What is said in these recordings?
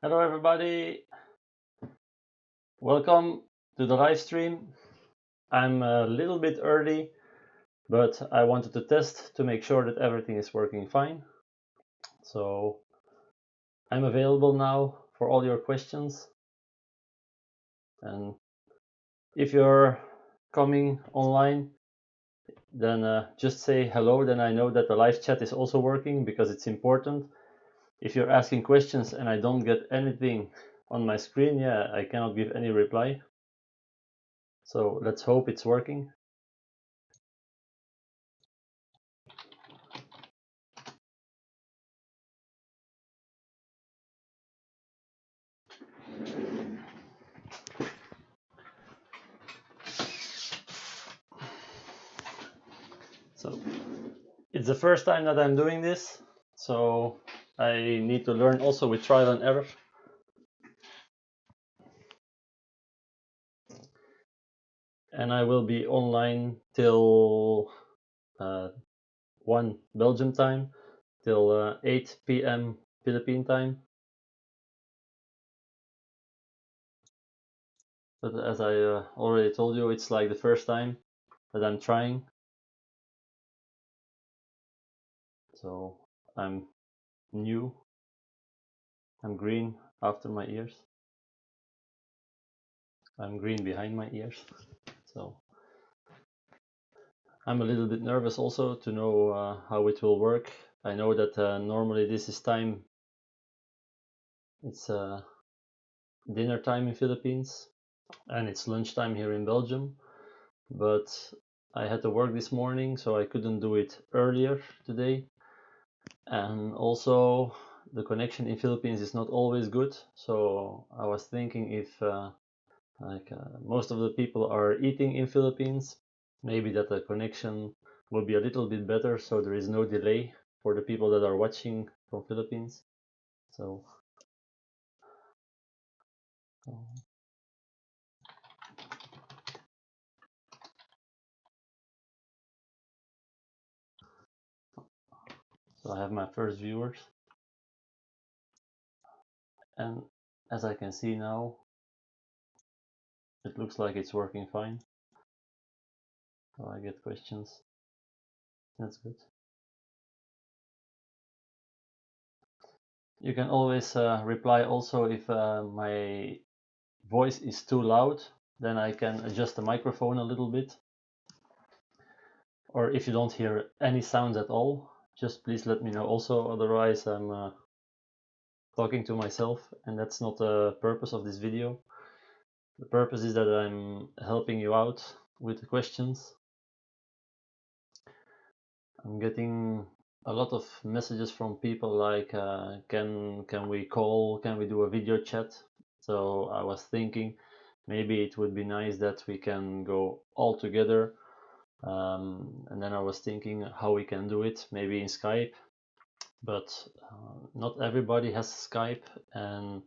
Hello everybody, welcome to the live stream. I'm a little bit early, but I wanted to test to make sure that everything is working fine. So I'm available now for all your questions. And if you're coming online, then just say hello, then I know that the live chat is also working because it's important. If you're asking questions and I don't get anything on my screen, yeah, I cannot give any reply. So let's hope it's working. So it's the first time that I'm doing this, so I need to learn also with trial and error. And I will be online till 1 Belgium time, till 8 p.m. Philippine time. But as I already told you, it's like the first time that I'm trying. So I'm new. I'm green after my ears. I'm green behind my ears. So I'm a little bit nervous also to know how it will work. I know that normally this is time, it's dinner time in Philippines and it's lunchtime here in Belgium, but I had to work this morning, so I couldn't do it earlier today. And also the connection in Philippines is not always good, so I was thinking if most of the people are eating in Philippines, maybe that the connection will be a little bit better, so there is no delay for the people that are watching from Philippines. So I have my first viewers, and as I can see now, it looks like it's working fine. So I get questions. That's good. You can always reply also if my voice is too loud, then I can adjust the microphone a little bit. Or if you don't hear any sounds at all, just please let me know also, otherwise I'm talking to myself and that's not the purpose of this video. The purpose is that I'm helping you out with the questions. I'm getting a lot of messages from people like can we call, can we do a video chat? So I was thinking maybe it would be nice that we can go all together, and then I was thinking how we can do it, maybe in Skype, but not everybody has Skype, and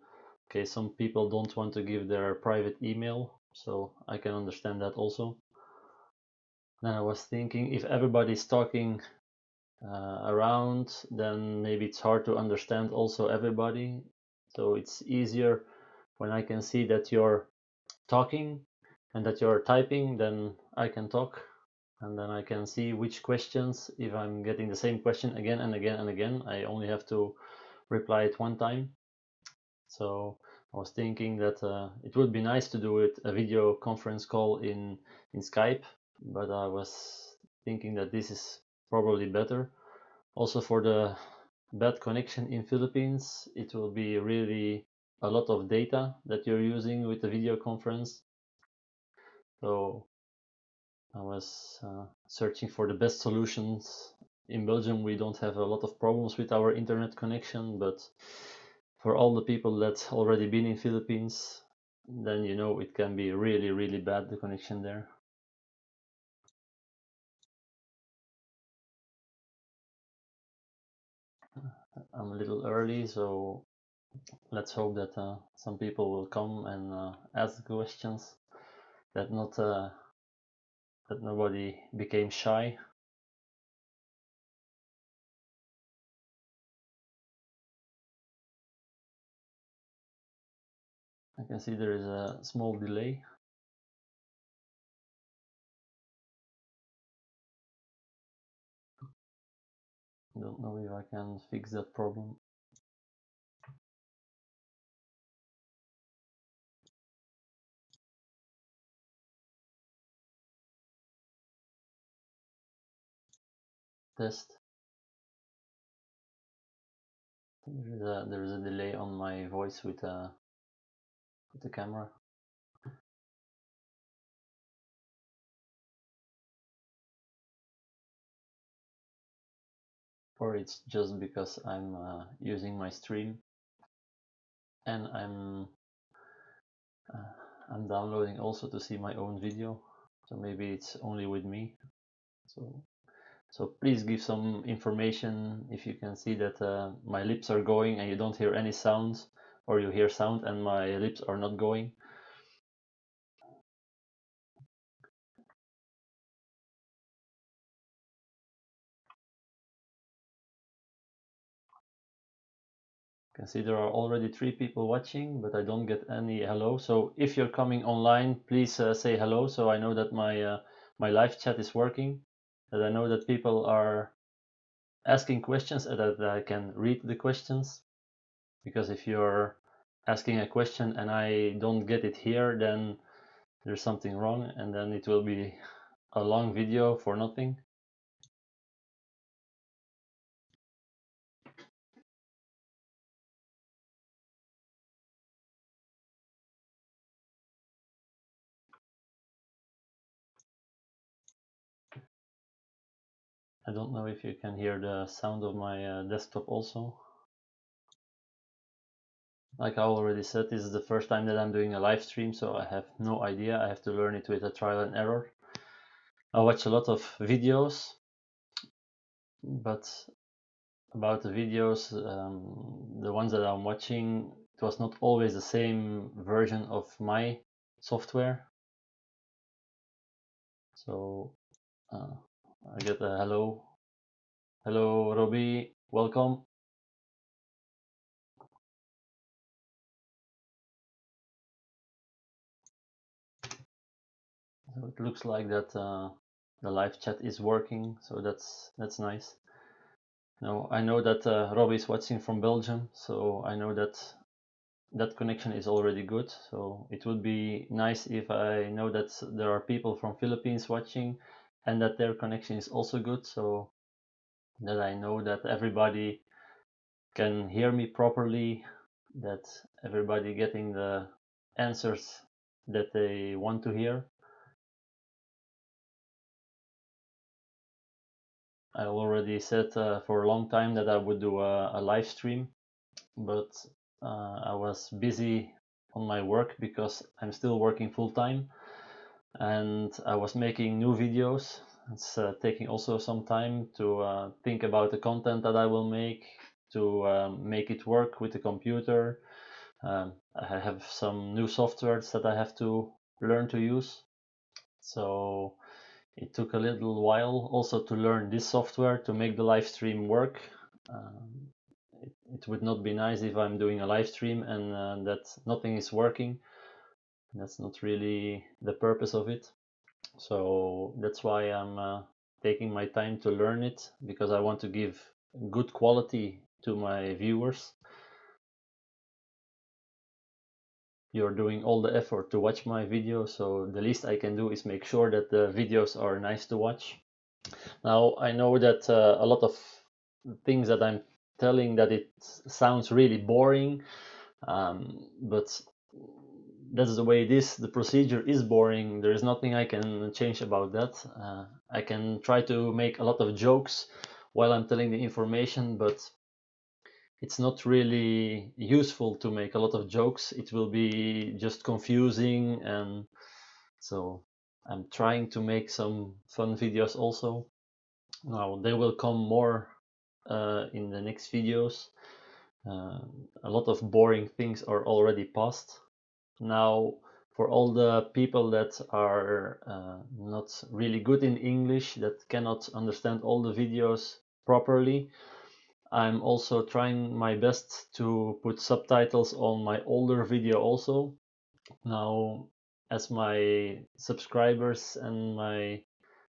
okay, some people don't want to give their private email, so I can understand that also. Then I was thinking if everybody's talking around, then maybe it's hard to understand also everybody. So it's easier when I can see that you're talking and that you're typing, then I can talk and then I can see which questions, if I'm getting the same question again and again and again, I only have to reply it one time. So I was thinking that it would be nice to do it a video conference call in Skype, but I was thinking that this is probably better. Also for the bad connection in Philippines, it will be really a lot of data that you're using with the video conference. So I was searching for the best solutions. In Belgium, we don't have a lot of problems with our internet connection, but for all the people that already been in Philippines, then you know it can be really, really bad, the connection there. I'm a little early, so let's hope that some people will come and ask questions, that not that nobody became shy. I can see there is a small delay. I don't know if I can fix that problem. Test. There is a delay on my voice with the camera. Or it's just because I'm using my stream and I'm downloading also to see my own video, so maybe it's only with me. So please give some information if you can see that my lips are going and you don't hear any sound, or you hear sound and my lips are not going. You can see there are already 3 people watching, but I don't get any hello. So if you're coming online, please say hello, so I know that my live chat is working, that I know that people are asking questions and that I can read the questions. Because if you're asking a question and I don't get it here, then there's something wrong, and then it will be a long video for nothing. I don't know if you can hear the sound of my desktop also. Like I already said, this is the first time that I'm doing a live stream, so I have no idea. I have to learn it with a trial and error. I watch a lot of videos, but about the videos, the ones that I'm watching, it was not always the same version of my software. So I get a hello. Hello, Robbie, welcome. So it looks like that the live chat is working, so that's nice. Now I know that Robbie is watching from Belgium, so I know that that connection is already good. So it would be nice if I know that there are people from Philippines watching and that their connection is also good, so that I know that everybody can hear me properly, that everybody getting the answers that they want to hear. I already said for a long time that I would do a live stream, but I was busy on my work because I'm still working full time, and I was making new videos. It's taking also some time to think about the content that I will make it work with the computer. I have some new softwares that I have to learn to use. So it took a little while also to learn this software to make the live stream work. It would not be nice if I'm doing a live stream and that nothing is working. That's not really the purpose of it. So that's why I'm taking my time to learn it, because I want to give good quality to my viewers. You're doing all the effort to watch my video, so the least I can do is make sure that the videos are nice to watch. Now I know that a lot of things that I'm telling that it sounds really boring, but that's the way it is. The procedure is boring. There is nothing I can change about that. I can try to make a lot of jokes while I'm telling the information, but it's not really useful to make a lot of jokes. It will be just confusing, and so I'm trying to make some fun videos also. Now they will come more in the next videos. A lot of boring things are already past. Now, for all the people that are not really good in English, that cannot understand all the videos properly, I'm also trying my best to put subtitles on my older video also. Now, as my subscribers and my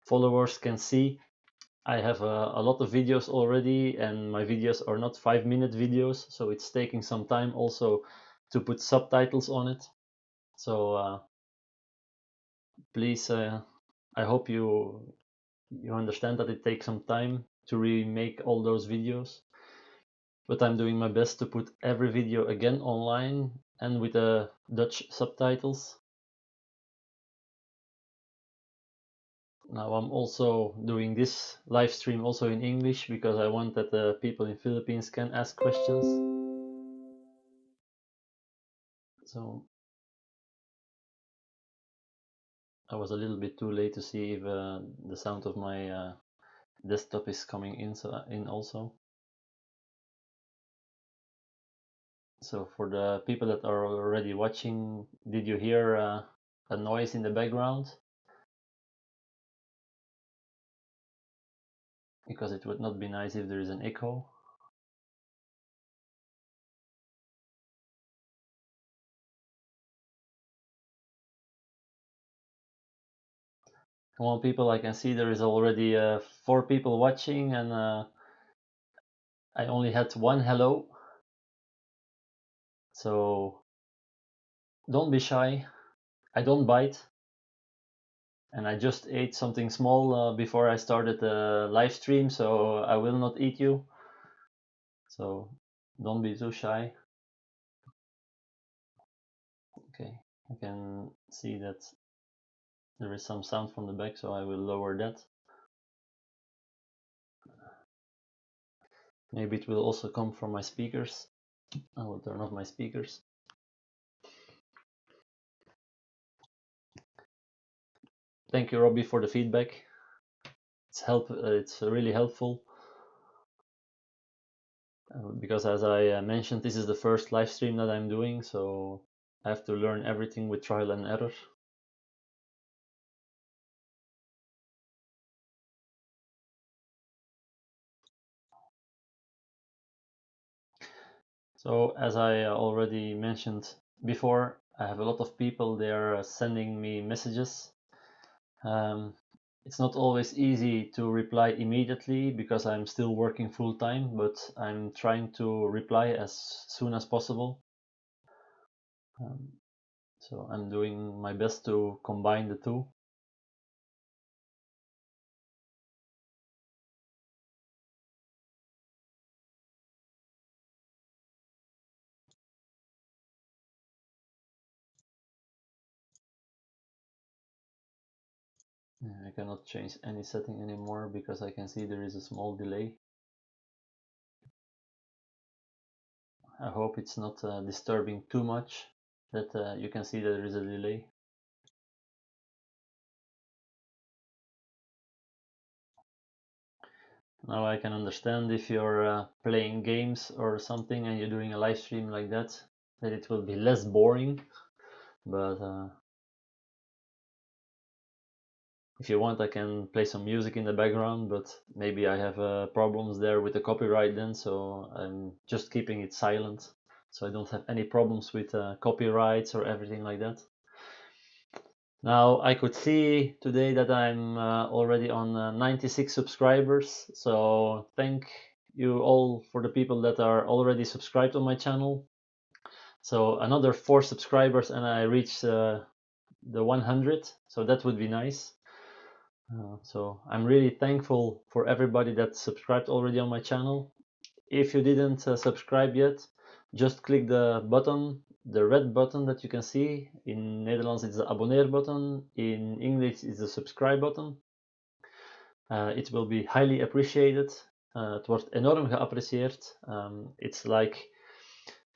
followers can see, I have a lot of videos already, and my videos are not 5-minute videos, so it's taking some time also to put subtitles on it. So please, I hope you understand that it takes some time to remake all those videos. But I'm doing my best to put every video again online and with Dutch subtitles. Now I'm also doing this live stream also in English because I want that the people in Philippines can ask questions. So I was a little bit too late to see if the sound of my desktop is coming in also. So for the people that are already watching, did you hear a noise in the background? Because it would not be nice if there is an echo. Come on, people, I can see there is already 4 people watching, and I only had 1 hello. So don't be shy. I don't bite. And I just ate something small before I started the live stream, so I will not eat you. So don't be too shy. Okay, I can see that there is some sound from the back, so I will lower that. Maybe it will also come from my speakers. I will turn off my speakers. Thank you, Robbie, for the feedback. It's really helpful. Because as I mentioned, this is the first live stream that I'm doing, so I have to learn everything with trial and error. So as I already mentioned before, I have a lot of people there sending me messages. It's not always easy to reply immediately because I'm still working full time, but I'm trying to reply as soon as possible. So I'm doing my best to combine the two. I cannot change any setting anymore because I can see there is a small delay. I hope it's not disturbing too much that you can see that there is a delay. Now I can understand if you're playing games or something and you're doing a live stream like that it will be less boring. But if you want, I can play some music in the background, but maybe I have problems there with the copyright then, so I'm just keeping it silent. So I don't have any problems with copyrights or everything like that. Now I could see today that I'm already on 96 subscribers, so thank you all for the people that are already subscribed on my channel. So another 4 subscribers and I reach the 100, so that would be nice. So I'm really thankful for everybody that subscribed already on my channel. If you didn't subscribe yet, just click the button, the red button that you can see. In Netherlands it's the abonneer button, in English it's the subscribe button. It will be highly appreciated. Het wordt enorm geapprecieerd. It's like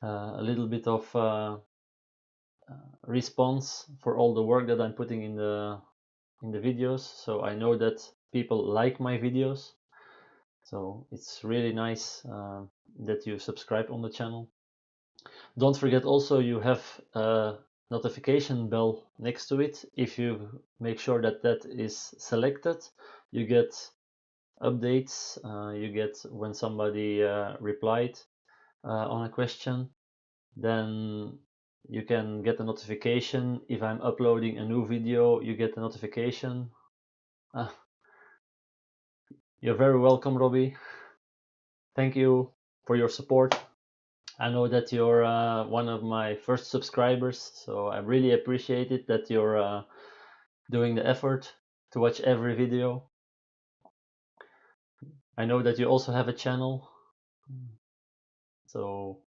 a little bit of response for all the work that I'm putting in the videos, so I know that people like my videos. So it's really nice that you subscribe on the channel. Don't forget also you have a notification bell next to it. If you make sure that that is selected, you get updates. You get when somebody replied on a question, then you can get a notification if I'm uploading a new video. You get a notification. Ah, you're very welcome, Robbie. Thank you for your support. I know that you're one of my first subscribers, so I really appreciate it that you're doing the effort to watch every video. I know that you also have a channel, so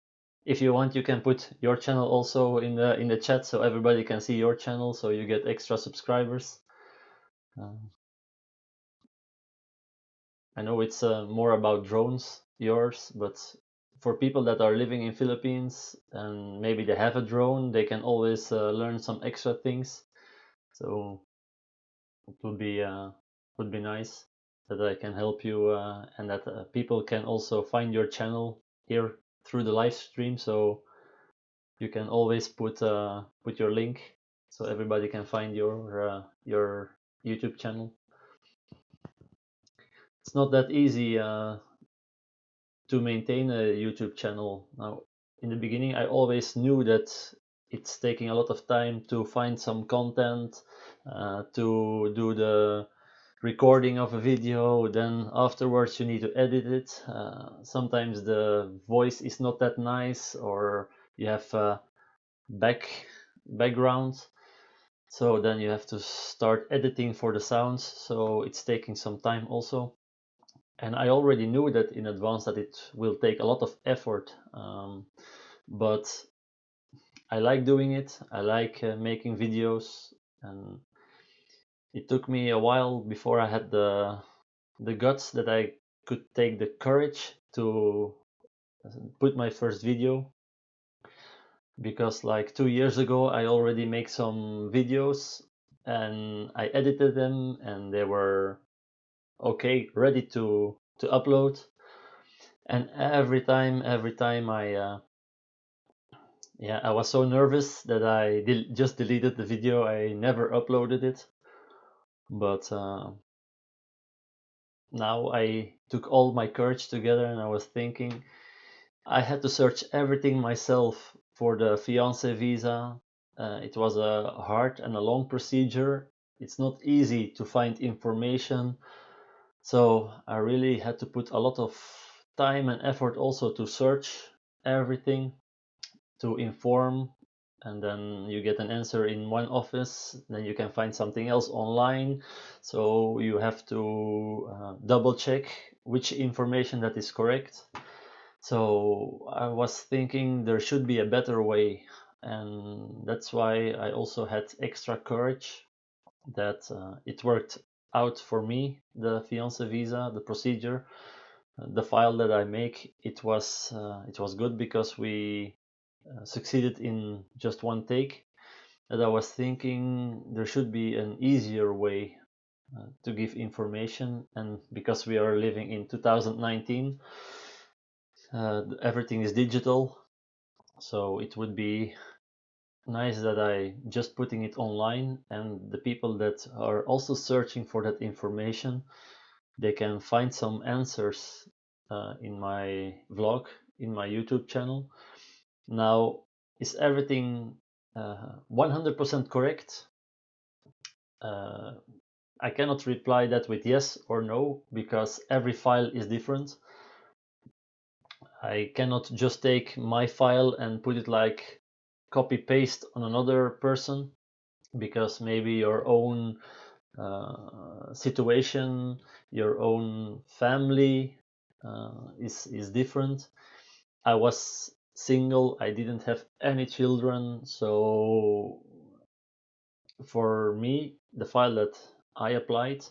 if you want, you can put your channel also in the chat so everybody can see your channel, so you get extra subscribers. I know it's more about drones, yours, but for people that are living in Philippines and maybe they have a drone, they can always learn some extra things. So it would be nice that I can help you and that people can also find your channel here through the live stream. So you can always put your link so everybody can find your YouTube channel. It's not that easy to maintain a YouTube channel. Now, in the beginning, I always knew that it's taking a lot of time to find some content, to do the recording of a video, then afterwards you need to edit it. Sometimes the voice is not that nice, or you have background, so then you have to start editing for the sounds, so it's taking some time also. And I already knew that in advance that it will take a lot of effort, but I like doing it. I like making videos, and it took me a while before I had the guts that I could take the courage to put my first video, because like 2 years ago I already make some videos and I edited them and they were okay, ready to upload. And every time I was so nervous that I just deleted the video. I never uploaded it. But now I took all my courage together and I was thinking I had to search everything myself for the fiancé visa. It was a hard and a long procedure. It's not easy to find information. So I really had to put a lot of time and effort also to search everything, to inform, and then you get an answer in one office, then you can find something else online, so you have to double check which information that is correct. So I was thinking there should be a better way, and that's why I also had extra courage that it worked out for me, the fiancé visa, the procedure. The file that I make, it was good because we succeeded in just one take. That I was thinking there should be an easier way to give information, and because we are living in 2019, everything is digital, so it would be nice that I just putting it online, and the people that are also searching for that information, they can find some answers in my vlog, in my YouTube channel. Now, is everything 100% correct? I cannot reply that with yes or no, because every file is different. I cannot just take my file and put it like copy paste on another person, because maybe your own situation, your own family is different. I was single, I didn't have any children, so for me, the file that I applied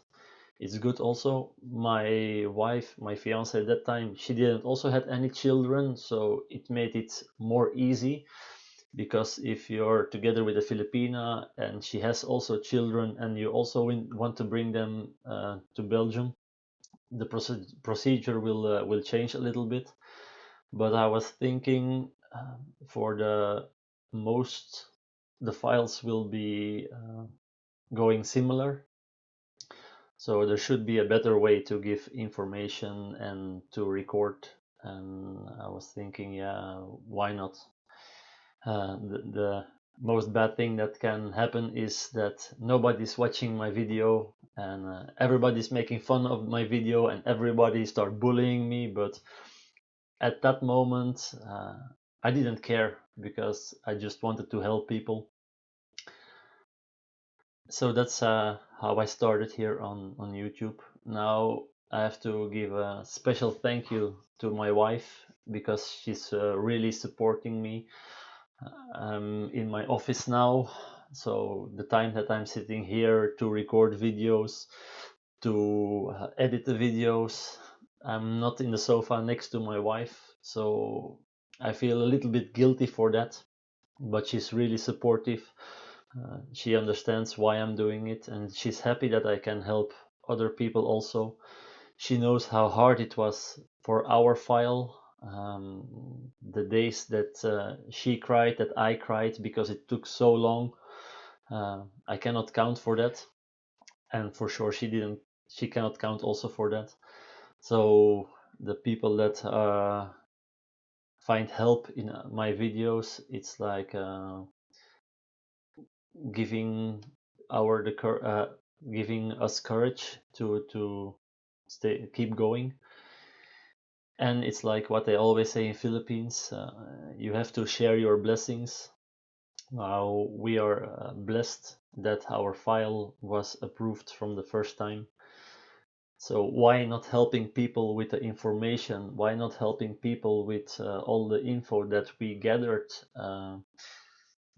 is good also. My wife, my fiance at that time, she didn't also had any children, so it made it more easy, because if you're together with a Filipina and she has also children and you also want to bring them to Belgium, the procedure will change a little bit. But I was thinking for the files will be going similar, so there should be a better way to give information and to record. And I was thinking, yeah, why not? The most bad thing that can happen is that nobody's watching my video, and everybody's making fun of my video, and everybody start bullying me. But at that moment, I didn't care because I just wanted to help people. So that's how I started here on YouTube. Now I have to give a special thank you to my wife because she's really supporting me. I'm in my office now, so the time that I'm sitting here to record videos, to edit the videos, I'm not in the sofa next to my wife, so I feel a little bit guilty for that, but she's really supportive. She understands why I'm doing it, and she's happy that I can help other people also. She knows how hard it was for our file. The days that she cried, that I cried because it took so long. I cannot count for that, and for sure she didn't. She cannot count also for that. So the people that find help in my videos, it's like giving our the giving us courage to keep going. And it's like what I always say in Philippines, you have to share your blessings. Now we are blessed that our file was approved from the first time. So why not helping people with the information? Why not helping people with all the info that we gathered?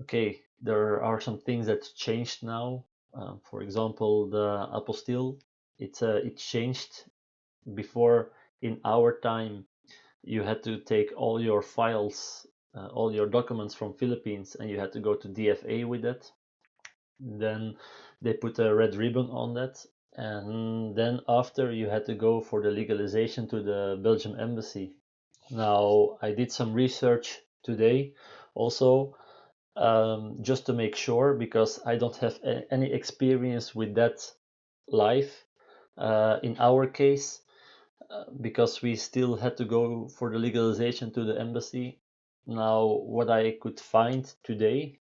Okay, there are some things that changed now. For example, the apostille, it changed. Before, in our time, you had to take all your files, all your documents from Philippines, and you had to go to DFA with that. Then they put a red ribbon on that, and then after you had to go for the legalization to the Belgium embassy. Now I did some research today also, just to make sure, because I don't have any experience with that live. In our case, because we still had to go for the legalization to the embassy. Now, what I could find today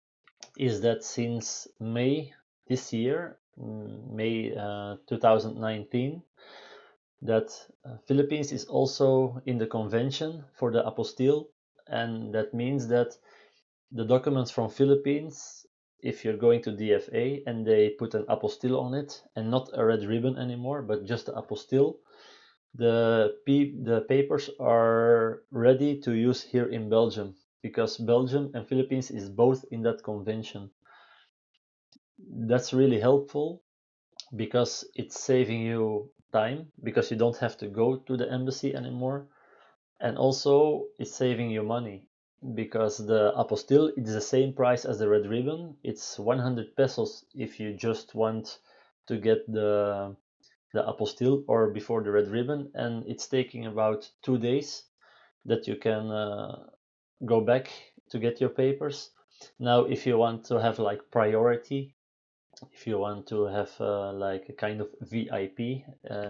is that since May this year, May 2019, that Philippines is also in the convention for the apostille, and that means that the documents from Philippines, if you're going to DFA and they put an apostille on it and not a red ribbon anymore, but just the apostille, the papers are ready to use here in Belgium, because Belgium and Philippines is both in that convention. That's really helpful because it's saving you time, because you don't have to go to the embassy anymore, and also it's saving you money because the apostille is the same price as the red ribbon. It's 100 pesos if you just want to get the apostille or before the red ribbon, and it's taking about 2 days that you can go back to get your papers. Now, if you want to have like priority, if you want to have like a kind of VIP,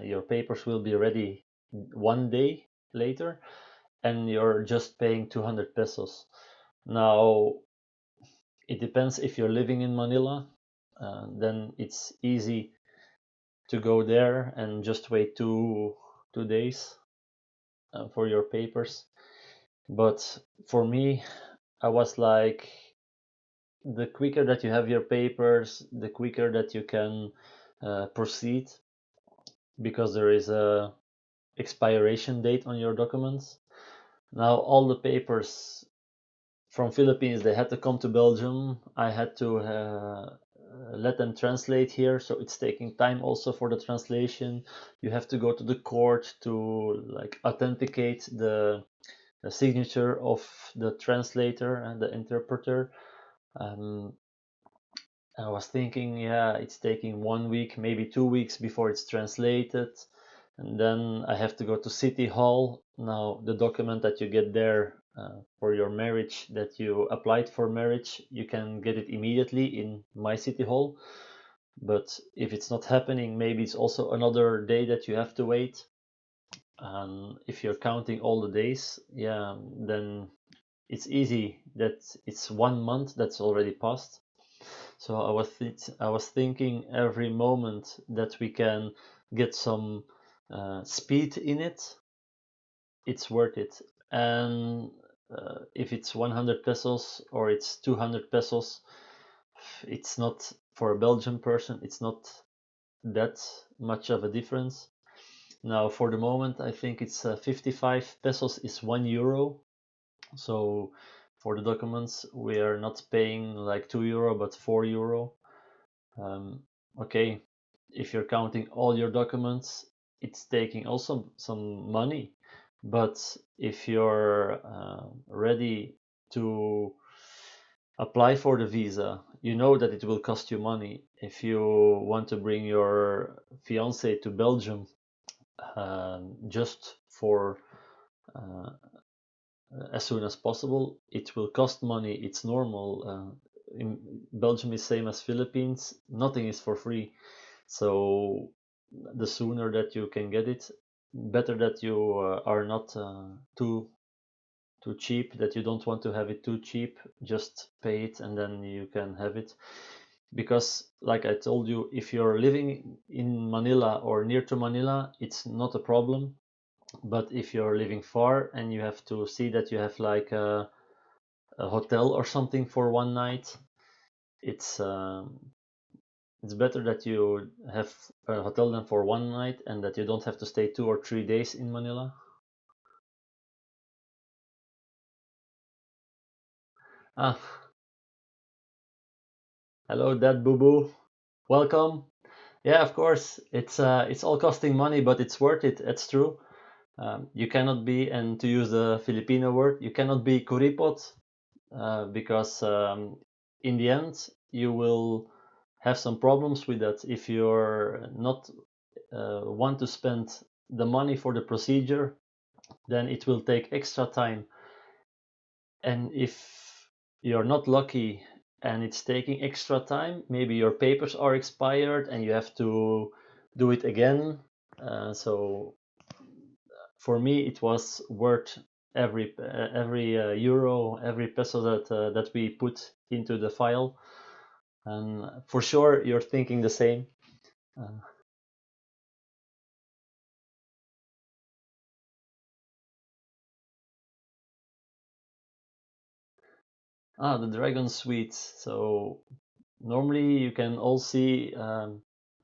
your papers will be ready 1 day later, and you're just paying 200 pesos. Now, it depends if you're living in Manila, then it's easy to go there and just wait two days for your papers. But for me, I was like, the quicker that you have your papers, the quicker that you can proceed, because there is a expiration date on your documents. Now all the papers from Philippines, they had to come to Belgium. I had to let them translate here, so it's taking time also for the translation. You have to go to the court to like authenticate the signature of the translator and the interpreter. Um, I was thinking, yeah, it's taking 1 week, maybe 2 weeks before it's translated. And then I have to go to City Hall. Now, the document that you get there for your marriage, that you applied for marriage, you can get it immediately in my City Hall. But if it's not happening, maybe it's also another day that you have to wait. And if you're counting all the days, yeah, then it's easy that it's 1 month that's already passed. So I was thinking every moment that we can get some speed in it, it's worth it. And if it's 100 pesos or it's 200 pesos, it's not, for a Belgian person, it's not that much of a difference. Now, for the moment, I think it's 55 pesos is €1. So for the documents, we are not paying like €2, but €4. Um, okay, if you're counting all your documents, it's taking also some money. But if you're ready to apply for the visa, you know that it will cost you money. If you want to bring your fiance to Belgium just for uh, as soon as possible, it will cost money. It's normal. In Belgium is same as Philippines. Nothing is for free. So the sooner that you can get it, better that you are not too cheap, that you don't want to have it too cheap. Just pay it and then you can have it. Because like I told you, if you're living in Manila or near to Manila, it's not a problem. But if you're living far and you have to see that you have like a hotel or something for one night, it's it's better that you have a hotel than for one night and that you don't have to stay 2 or 3 days in Manila. Ah, hello, Dad Boo Boo. Welcome. Yeah, of course. It's all costing money, but it's worth it. It's true. You cannot be, and to use the Filipino word, you cannot be kuripot because in the end you will have some problems with that if you're not want to spend the money for the procedure. Then it will take extra time, and if you're not lucky and it's taking extra time, maybe your papers are expired and you have to do it again. So for me it was worth every euro, every peso that we put into the file. And for sure you're thinking the same. uh, the dragon suite. So normally you can all see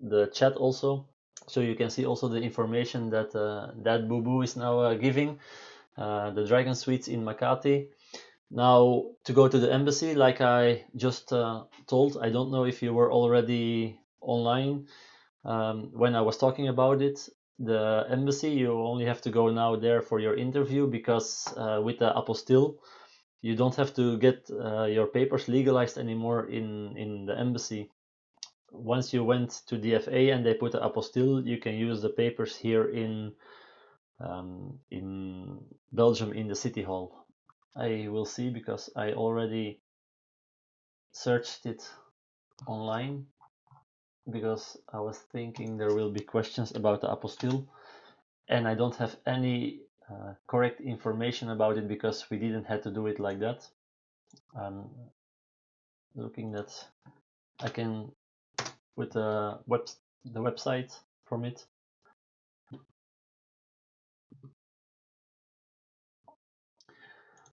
the chat also, so you can see also the information that that Boo Boo is now giving, the dragon suites in Makati. Now to go to the embassy, like I just told, I don't know if you were already online when I was talking about it. The embassy, you only have to go now there for your interview, because with the apostille, you don't have to get your papers legalized anymore in the embassy. Once you went to DFA and they put the apostille, you can use the papers here in Belgium in the city hall. I will see, because I already searched it online, because I was thinking there will be questions about the apostille, and I don't have any correct information about it because we didn't have to do it like that. I'm looking that I can with the website from it.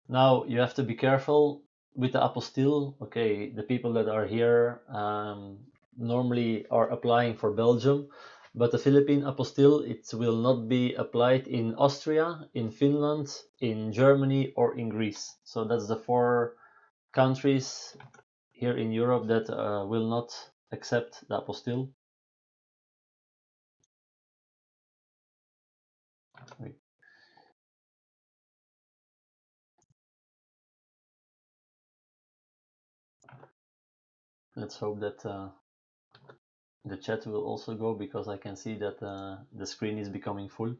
Now you have to be careful with the apostille. Okay, the people that are here normally are applying for Belgium, but the Philippine apostille, it will not be applied in Austria, in Finland, in Germany, or in Greece. So that's the four countries here in Europe that will not accept the apostille. Wait, let's hope that the chat will also go, because I can see that the screen is becoming full.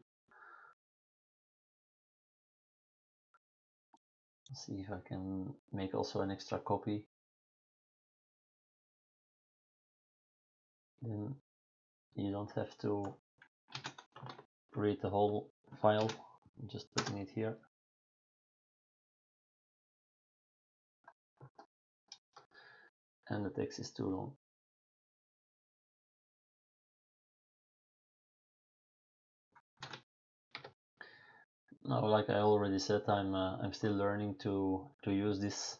Let's see if I can make also an extra copy. Then you don't have to read the whole file. I'm just putting it here. and the text is too long. Now, like I already said, I'm still learning to use this.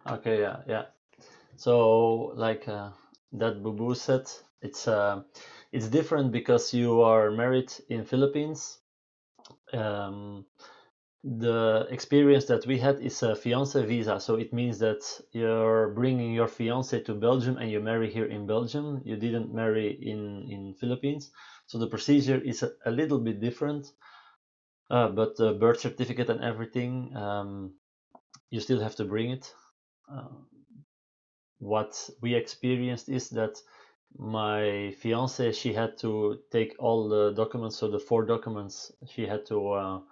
Okay, yeah. So like that Bubu said, it's different because you are married in Philippines. The experience that we had is a fiancé visa, so it means that you're bringing your fiancé to Belgium and you marry here in Belgium. You didn't marry in Philippines, so the procedure is a little bit different. But the birth certificate and everything, you still have to bring it. What we experienced is that my fiance, she had to take all the documents, so the 4 documents she had to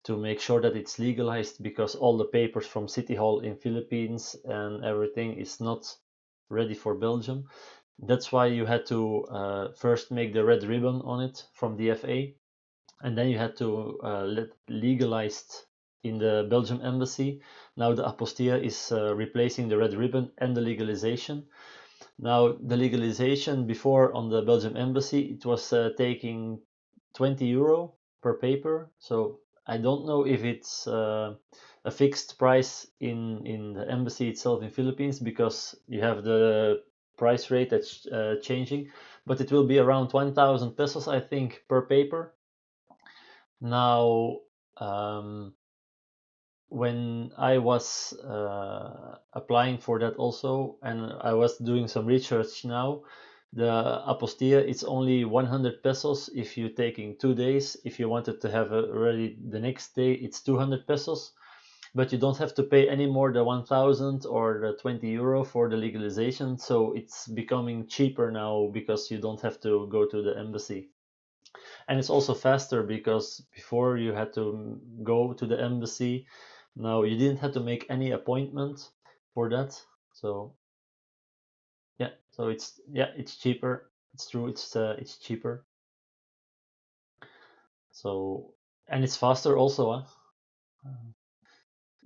make sure that it's legalized, because all the papers from City Hall in Philippines and everything is not ready for Belgium. That's why you had to first make the red ribbon on it from the FA, and then you had to let legalized in the Belgium embassy. Now the apostille is replacing the red ribbon and the legalization. Now the legalization before on the Belgium embassy, it was taking 20 euro per paper. So I don't know if it's a fixed price in the embassy itself in Philippines, because you have the price rate that's changing, but it will be around 1,000 pesos, I think, per paper. Now, when I was applying for that also, and I was doing some research now, the apostille, it's only 100 pesos if you're taking 2 days. If you wanted to have it ready the next day, it's 200 pesos. But you don't have to pay any more than 1,000 or the 20 euro for the legalization. So it's becoming cheaper now because you don't have to go to the embassy. And it's also faster, because before you had to go to the embassy. Now you didn't have to make any appointment for that. So yeah, so it's cheaper. It's true, it's cheaper. So, and it's faster also,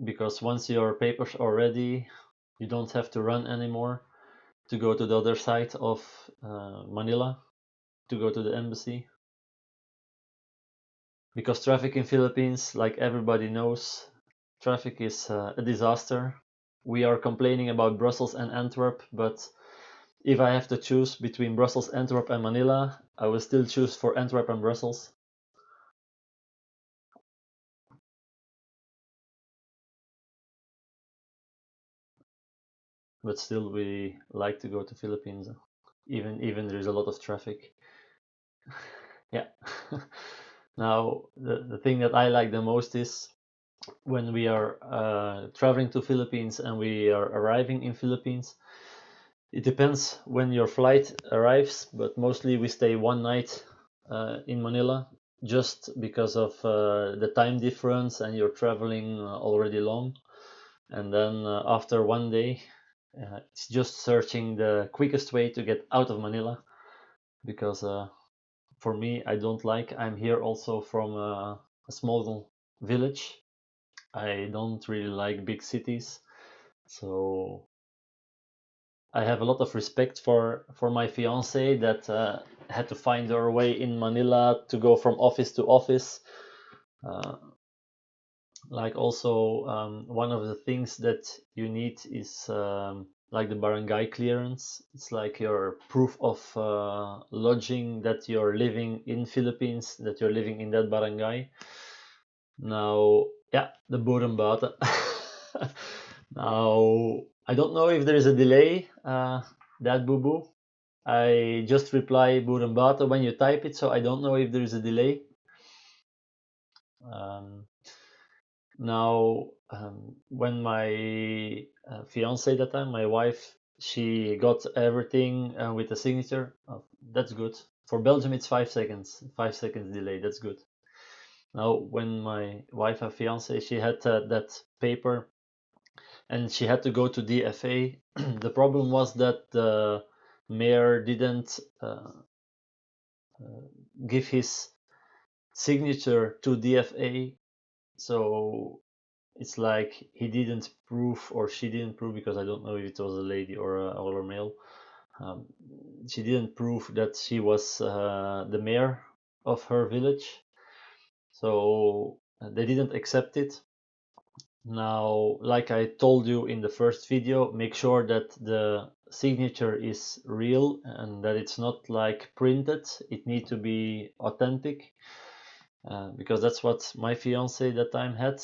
because once your papers are ready, you don't have to run anymore to go to the other side of Manila to go to the embassy. Because traffic in Philippines, like everybody knows, traffic is a disaster. We are complaining about Brussels and Antwerp, but if I have to choose between Brussels, Antwerp, and Manila, I will still choose for Antwerp and Brussels. But still, we like to go to Philippines, even there is a lot of traffic. Yeah. Now, the thing that I like the most is when we are traveling to Philippines and we are arriving in Philippines. It depends when your flight arrives, but mostly we stay one night in Manila, just because of the time difference and you're traveling already long. And then after one day, it's just searching the quickest way to get out of Manila, because for me, I don't like, I'm here also from a small village. I don't really like big cities. So I have a lot of respect for my fiance that had to find her way in Manila to go from office to office. Uh, like also, one of the things that you need is like the barangay clearance. It's like your proof of lodging that you're living in Philippines, that you're living in that barangay. Now, yeah, the Boerenbata. Now, I don't know if there is a delay, that boo boo. I just reply Boerenbata when you type it, so I don't know if there is a delay. Um, Now, when my fiance that time, my wife, she got everything with a signature. Oh, that's good. For Belgium, it's 5 seconds. 5 seconds delay. That's good. Now, when my wife and fiance, she had that paper, and she had to go to DFA. The problem was that the mayor didn't give his signature to DFA. So it's like he didn't prove, or she didn't prove, because I don't know if it was a lady or a male. Um, she didn't prove that she was the mayor of her village. So they didn't accept it. Now, like I told you in the first video, make sure that the signature is real and that it's not like printed. It needs to be authentic, because that's what my fiance that time had.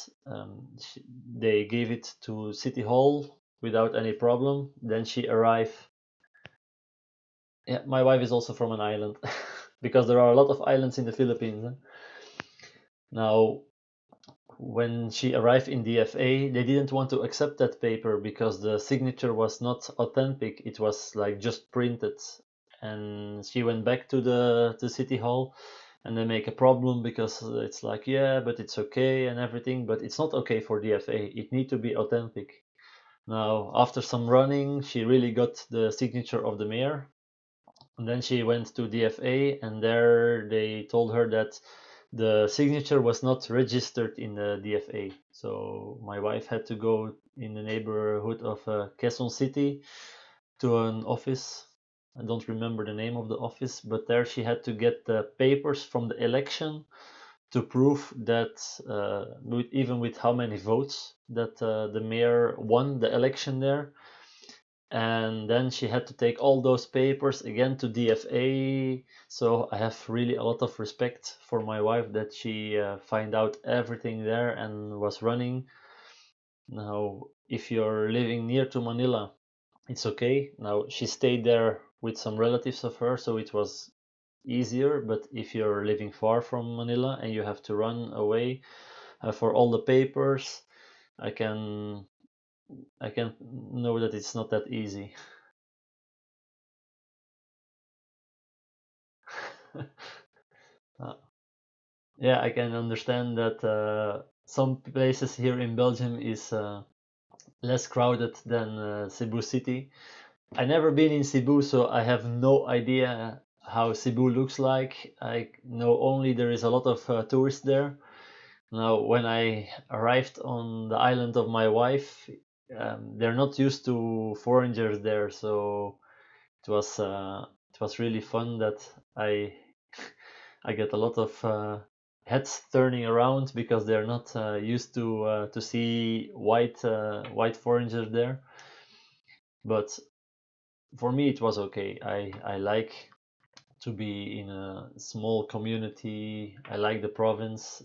They gave it to City Hall without any problem. Then she arrived. Yeah, my wife is also from an island because there are a lot of islands in the Philippines. Now, when she arrived in DFA, they didn't want to accept that paper because the signature was not authentic. It was like just printed. And she went back to the city hall, and they make a problem because it's like, yeah, but it's okay and everything, but it's not okay for DFA. It need to be authentic. Now, after some running, she really got the signature of the mayor. And then she went to DFA, and there they told her that the signature was not registered in the DFA. So my wife had to go in the neighborhood of Quezon City to an office. I don't remember the name of the office, but there she had to get the papers from the election to prove that even with how many votes that the mayor won the election there. And then she had to take all those papers again to DFA. So I have really a lot of respect for my wife that she find out everything there and was running. Now, if you're living near to Manila, it's okay. Now, she stayed there with some relatives of her, so it was easier. But if you're living far from Manila and you have to run away for all the papers, I can know that it's not that easy. Uh, yeah, I can understand that some places here in Belgium is less crowded than Cebu City. I never been in Cebu, so I have no idea how Cebu looks like. I know only there is a lot of tourists there. Now, when I arrived on the island of my wife, they're not used to foreigners there, so it was really fun that I I get a lot of heads turning around because they're not used to see white foreigners there. But for me, it was okay. I like to be in a small community. I like the province,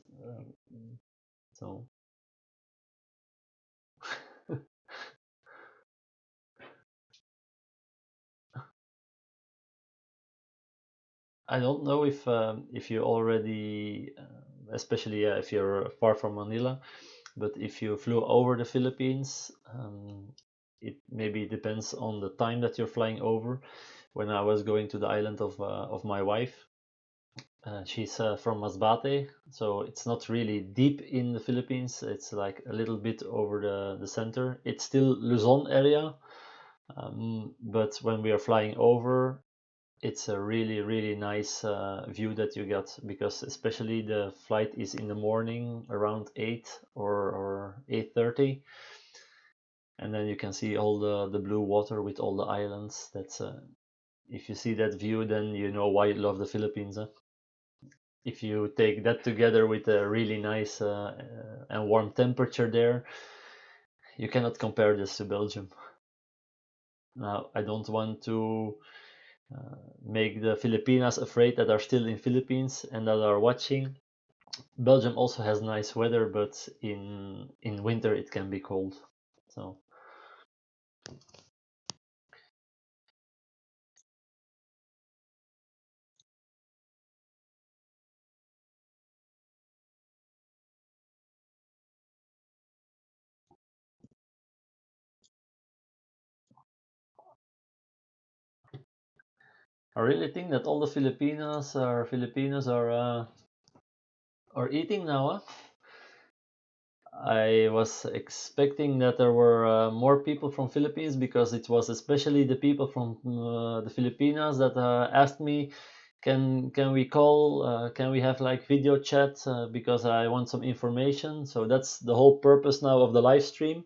so I don't know if you already, especially if you're far from Manila, but if you flew over the Philippines, it maybe depends on the time that you're flying over. When I was going to the island of my wife, she's from Masbate, so it's not really deep in the Philippines. It's like a little bit over the center. It's still Luzon area, but when we are flying over, it's a really nice view that you get, because especially the flight is in the morning around 8 or 8:30, and then you can see all the blue water with all the islands. That's if you see that view, then you know why you love the Philippines. If you take that together with a really nice and warm temperature there, you cannot compare this to Belgium. Now, I don't want to make the Filipinas afraid that are still in Philippines and that are watching. Belgium also has nice weather, but in winter it can be cold. So I really think that all the Filipinos are eating now. Huh? I was expecting that there were more people from Philippines, because it was especially the people from the Filipinas that asked me can we call? Can we have like video chat? Because I want some information. So that's the whole purpose now of the live stream.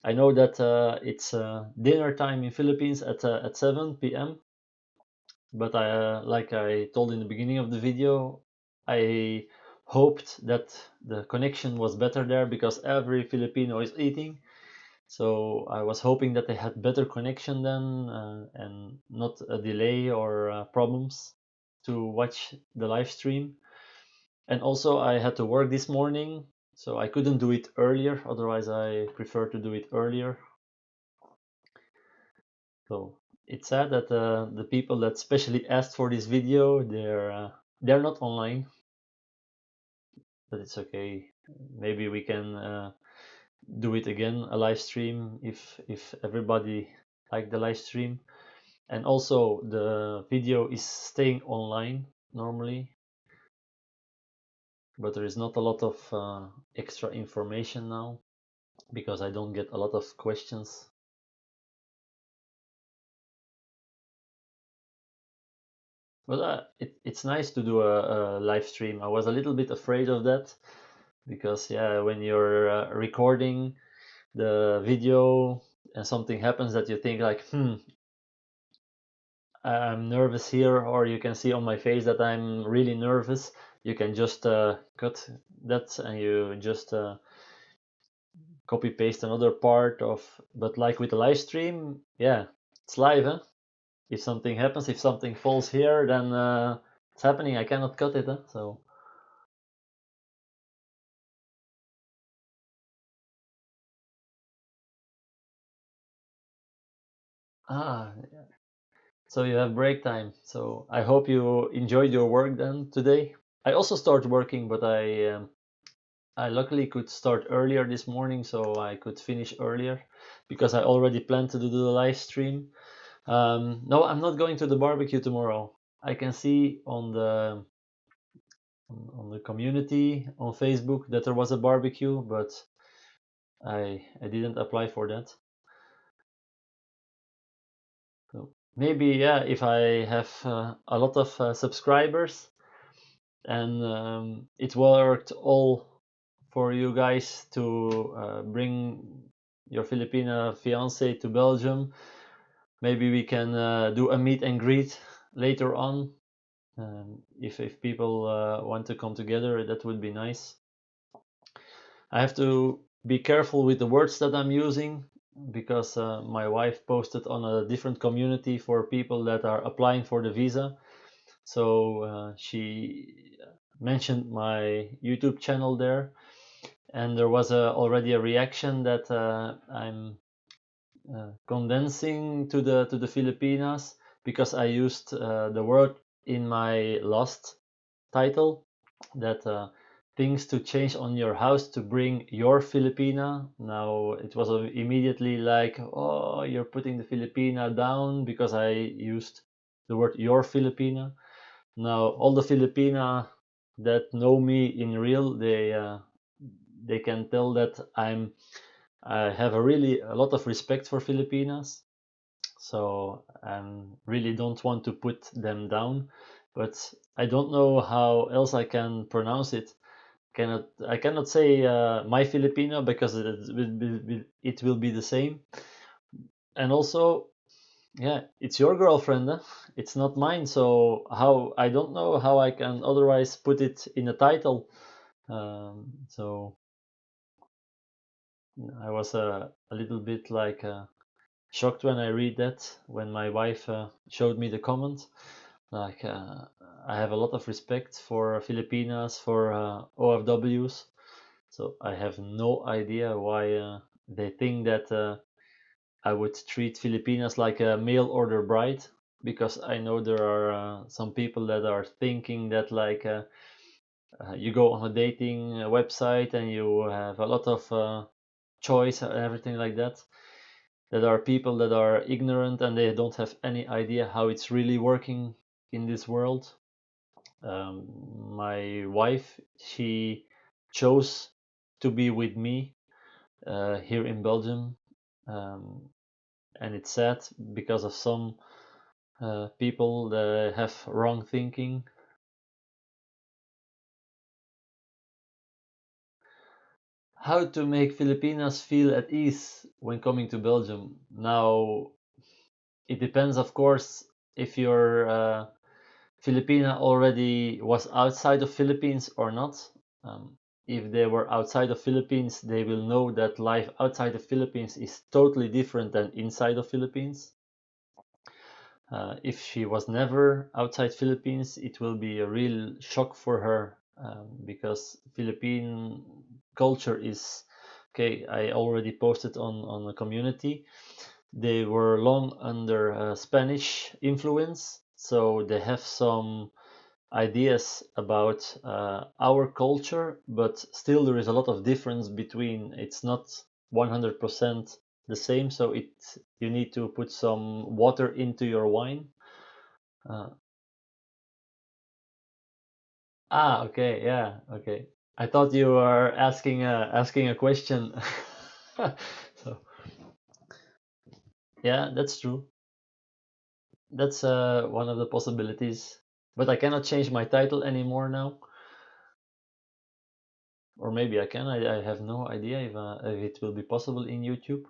I know that it's dinner time in Philippines at 7 p.m. But like I told in the beginning of the video, I hoped that the connection was better there because every Filipino is eating. So I was hoping that they had better connection then and not a delay or problems to watch the live stream. And also I had to work this morning, so I couldn't do it earlier. Otherwise, I prefer to do it earlier. So it's sad that the people that specially asked for this video, they're not online, but it's okay. Maybe we can do it again, a live stream, if everybody liked the live stream. And also the video is staying online normally, but there is not a lot of extra information now because I don't get a lot of questions. But it's nice to do a live stream. I was a little bit afraid of that because yeah, when you're recording the video and something happens that you think like, I'm nervous here, or you can see on my face that I'm really nervous, you can just cut that and you just copy paste another part of. But like with the live stream, yeah, it's live, huh? If something happens, if something falls here, then it's happening. I cannot cut it, huh? So ah, so you have break time. So I hope you enjoyed your work then today. I also started working, but I luckily could start earlier this morning, so I could finish earlier because I already planned to do the live stream. No, I'm not going to the barbecue tomorrow. I can see on the community on Facebook that there was a barbecue, but I didn't apply for that. So maybe yeah, if I have a lot of subscribers and it worked all for you guys to bring your Filipina fiance to Belgium. Maybe we can do a meet and greet later on. If people want to come together, that would be nice. I have to be careful with the words that I'm using because my wife posted on a different community for people that are applying for the visa. So she mentioned my YouTube channel there, and there was already a reaction that I'm condensing to the Filipinas because I used the word in my last title that things to change on your house to bring your Filipina. Now it was immediately like, oh, you're putting the Filipina down because I used the word your Filipina. Now all the Filipina that know me in real, they can tell that I have a lot of respect for Filipinas, so I really don't want to put them down, but I don't know how else I can pronounce it. I cannot say my Filipino because it will be the same. And also, yeah, it's your girlfriend, huh? It's not mine. So how I don't know how I can otherwise put it in a title. So I was a little bit like shocked when I read that when my wife showed me the comment. Like I have a lot of respect for Filipinas, for OFWs, so I have no idea why they think that I would treat Filipinas like a mail order bride, because I know there are some people that are thinking that like you go on a dating website and you have a lot of choice and everything like that. That are people that are ignorant and they don't have any idea how it's really working in this world. My wife, she chose to be with me here in Belgium, um, and it's sad because of some people that have wrong thinking. How to make Filipinas feel at ease when coming to Belgium. Now, it depends, of course, if your Filipina already was outside of Philippines or not. If they were outside of Philippines, they will know that life outside of Philippines is totally different than inside of Philippines. If she was never outside Philippines, it will be a real shock for her, because Philippine culture is okay. I already posted on the community. They were long under Spanish influence, so they have some ideas about our culture, but still there is a lot of difference between. It's not 100% the same, so you need to put some water into your wine. uh, okay, yeah, okay. I thought you were asking a question. So yeah, that's true. That's one of the possibilities, but I cannot change my title anymore now. Or maybe I can. I have no idea if it will be possible in YouTube,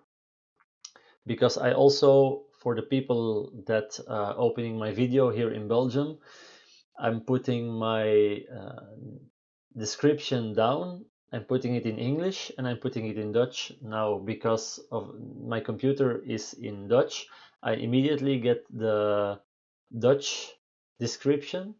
because I also, for the people that opening my video here in Belgium, I'm putting my description down. I'm putting it in English and I'm putting it in Dutch. Now, because of my computer is in Dutch, I immediately get the Dutch description,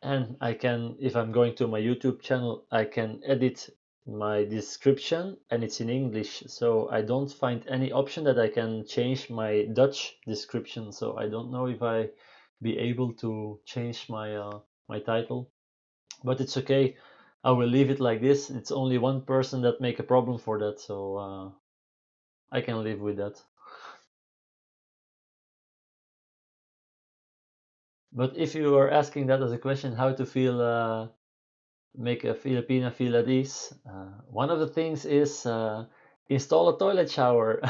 and I can, if I'm going to my YouTube channel, I can edit my description and it's in English. So I don't find any option that I can change my Dutch description. So I don't know if I be able to change my title, but it's okay. I will leave it like this. It's only one person that make a problem for that, so I can live with that. But if you are asking that as a question, how to feel make a Filipina feel at ease. One of the things is install a toilet shower.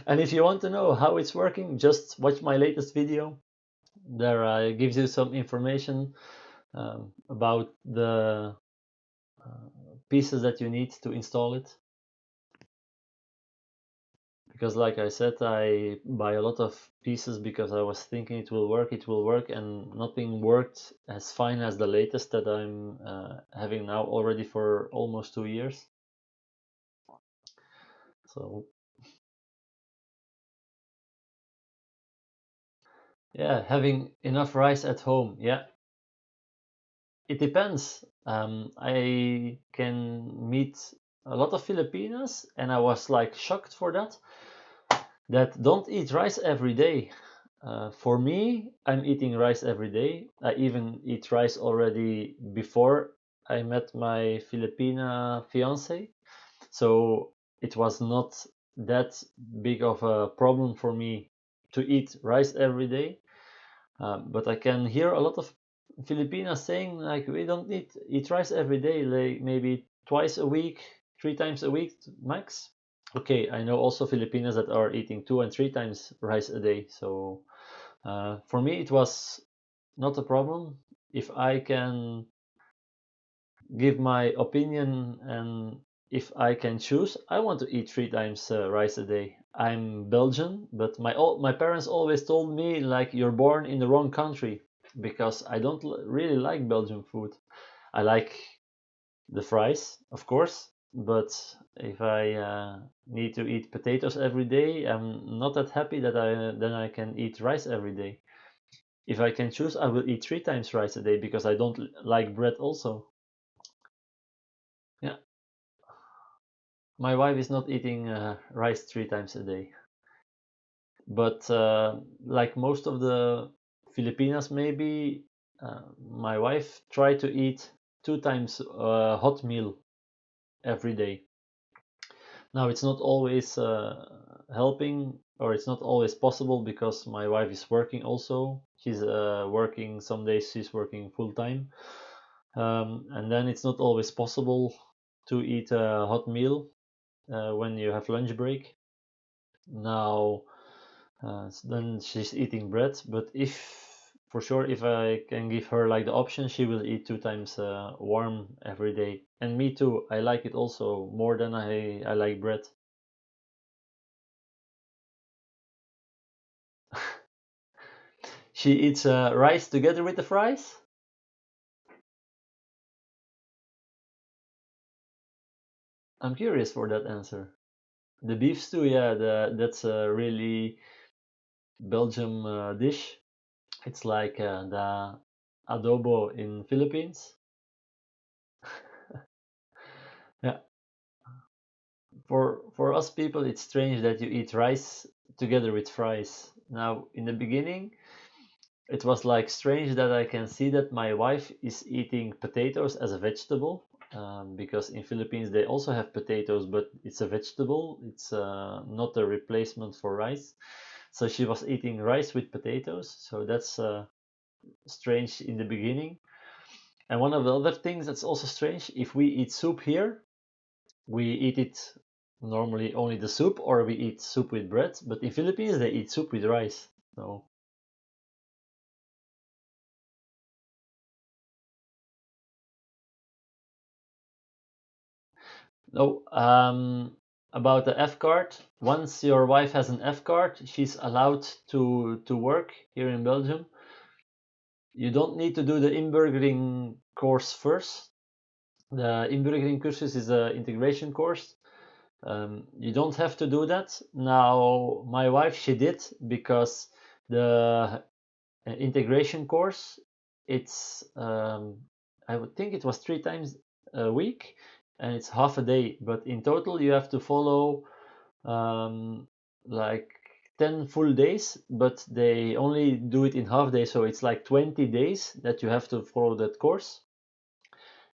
And if you want to know how it's working, just watch my latest video. There gives you some information about the pieces that you need to install it. Because like I said, I buy a lot of pieces because I was thinking it will work, and nothing worked as fine as the latest that I'm having now already for almost 2 years. So yeah, having enough rice at home. Yeah, it depends. I can meet a lot of Filipinos, and I was like shocked for that don't eat rice every day. For me, I'm eating rice every day. I even eat rice already before I met my Filipina fiance. So it was not that big of a problem for me to eat rice every day. But I can hear a lot of Filipinas saying like we don't eat rice every day, like maybe twice a week, 3 times a week max. Okay, I know also Filipinas that are eating 2 and 3 times rice a day. So for me, it was not a problem. If I can give my opinion and if I can choose, I want to eat 3 times rice a day. I'm Belgian, but my parents always told me like you're born in the wrong country, because I don't really like Belgian food. I like the fries, of course, but if I need to eat potatoes every day, I'm not that happy that I can eat rice every day. If I can choose, I will eat 3 times rice a day because I don't like bread also. Yeah, my wife is not eating rice 3 times a day, but like most of the Filipinas, maybe my wife tried to eat 2 times hot meal every day. Now it's not always helping, or it's not always possible because my wife is working also. She's working some days. She's working full time, and then it's not always possible to eat a hot meal when you have lunch break. Now, Then she's eating bread. But for sure, if I can give her like the option, she will eat 2 times warm every day. And me too. I like it also more than I like bread. She eats rice together with the fries. I'm curious for that answer. The beef stew, yeah, that's a really Belgium dish. It's like the adobo in Philippines. Yeah, for us people, it's strange that you eat rice together with fries. Now, in the beginning, it was like strange that I can see that my wife is eating potatoes as a vegetable. Because in Philippines they also have potatoes, but it's a vegetable. It's not a replacement for rice. So she was eating rice with potatoes. So that's strange in the beginning. And one of the other things that's also strange, if we eat soup here, we eat it normally only the soup, or we eat soup with bread. But in Philippines, they eat soup with rice. So no, about the F card. Once your wife has an F card, she's allowed to work here in Belgium. You don't need to do the inburgering course first. The inburgering courses is an integration course. You don't have to do that. Now, my wife, she did, because the integration course, it's I would think it was 3 times a week, and it's half a day. But in total, you have to follow like 10 full days, but they only do it in half day, so it's like 20 days that you have to follow that course.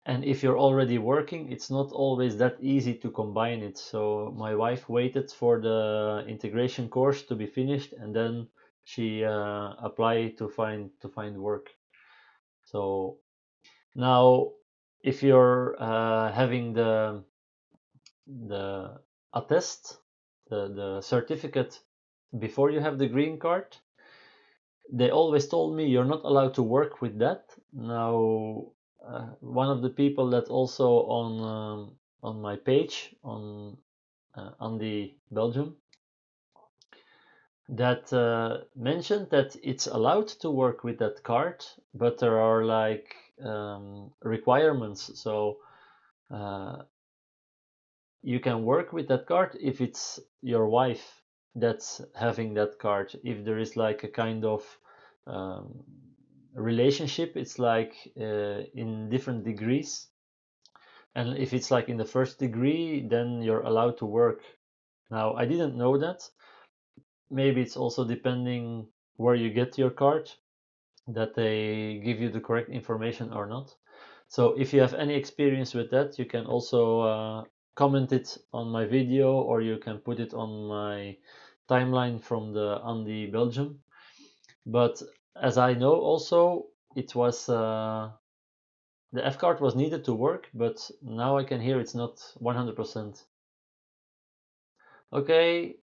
And if you're already working, it's not always that easy to combine it. So my wife waited for the integration course to be finished, and then she applied to find work. So now, if you're having the attest, the certificate before you have the green card, they always told me you're not allowed to work with that. Now, one of the people that also on my page on Andy Belgium, that mentioned that it's allowed to work with that card, but there are like requirements. So uh, you can work with that card if it's your wife that's having that card. If there is like a kind of um, relationship, it's like in different degrees. And if it's like in the first degree, then you're allowed to work. Now, I didn't know that. Maybe it's also depending where you get your card, that they give you the correct information or not. So if you have any experience with that, you can also comment it on my video, or you can put it on my timeline from the Andy Belgium. But as I know also, it was the F card was needed to work, but now I can hear it's not 100%. Okay,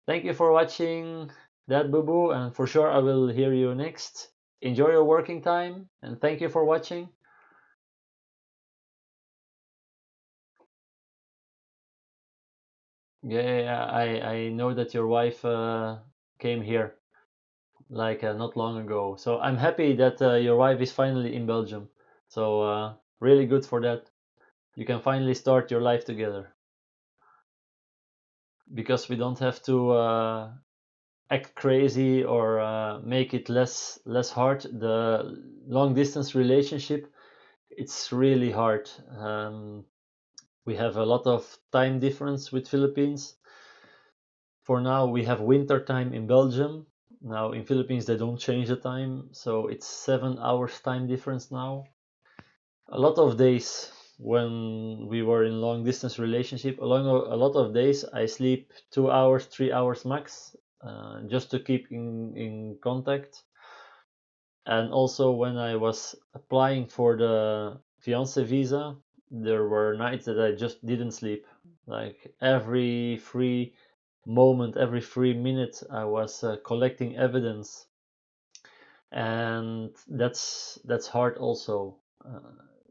thank you for watching that boo boo, and for sure I will hear you next. Enjoy your working time, and thank you for watching. Yeah, I know that your wife came here like not long ago. So I'm happy that your wife is finally in Belgium. So really good for that. You can finally start your life together, because we don't have to act crazy or make it less hard. The long distance relationship, it's really hard. We have a lot of time difference with Philippines. For now, we have winter time in Belgium. Now in Philippines, they don't change the time, so it's 7 hours time difference now. A lot of days when we were in long distance relationship, a lot of days I sleep 2 hours, 3 hours max, just to keep in contact. And also when I was applying for the fiance visa, there were nights that I just didn't sleep. Like every 3 moment, every 3 minutes, I was collecting evidence, and that's hard also.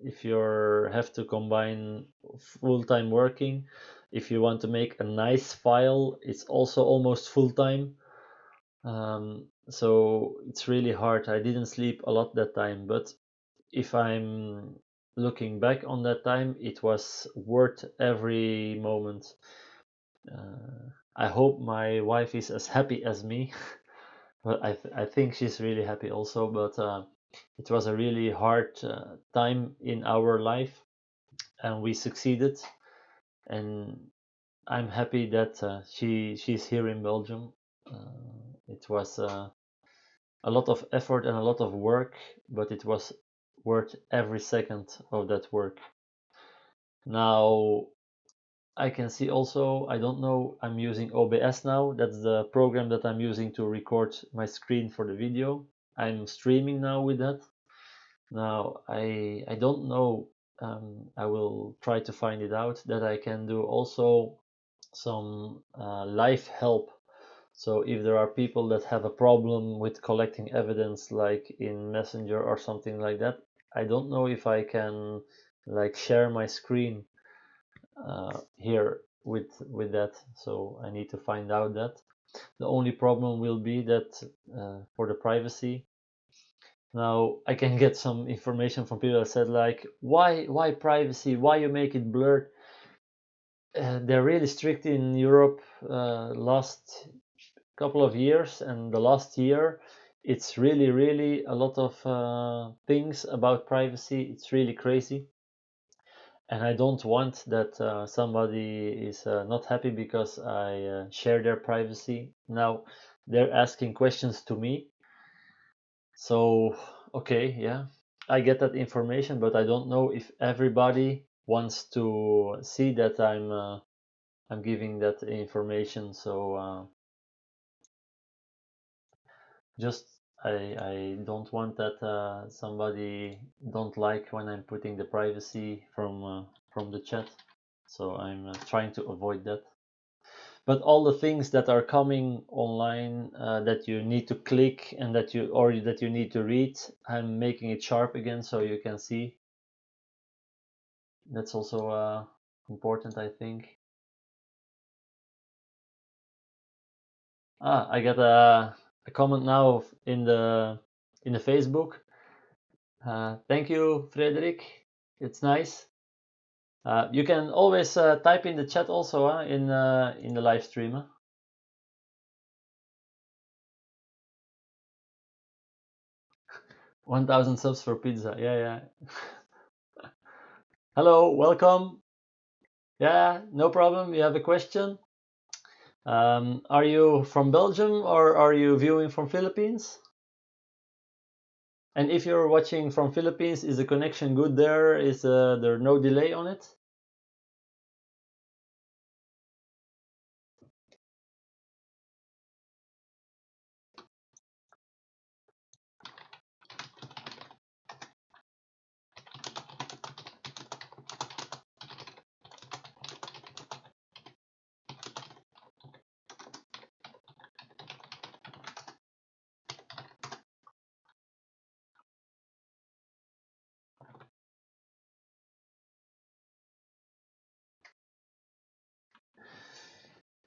If you have to combine full-time working, if you want to make a nice file, it's also almost full-time. So it's really hard. I didn't sleep a lot that time, but if I'm looking back on that time, it was worth every moment. I hope my wife is as happy as me, but I think she's really happy also. But it was a really hard time in our life, and we succeeded. And I'm happy that she's here in Belgium. It was a lot of effort and a lot of work, but it was worth every second of that work. Now I can see also, I don't know, I'm using OBS now. That's the program that I'm using to record my screen for the video. I'm streaming now with that. Now I don't know, I will try to find it out, that I can do also some live help. So if there are people that have a problem with collecting evidence, like in Messenger or something like that, I don't know if I can like share my screen here with that. So I need to find out that. The only problem will be that for the privacy. Now I can get some information from people that said like, why privacy? Why you make it blurred? They're really strict in Europe. Last couple of years, and the last year, it's really a lot of things about privacy. It's really crazy, and I don't want that somebody is not happy because I share their privacy. Now they're asking questions to me, so okay, yeah, I get that information, but I don't know if everybody wants to see that I'm giving that information. So just I don't want that somebody don't like when I'm putting the privacy from the chat, so I'm trying to avoid that. But all the things that are coming online that you need to click and that you need to read, I'm making it sharp again so you can see. That's also important, I think. I got a comment now in the Facebook. Thank you, Frederick. It's nice. You can always type in the chat also in the live stream. 1,000 subs for pizza. Yeah. Hello, welcome. Yeah, no problem. You have a question? Are you from Belgium or are you viewing from Philippines? And if you're watching from Philippines, is the connection good there? Is there no delay on it?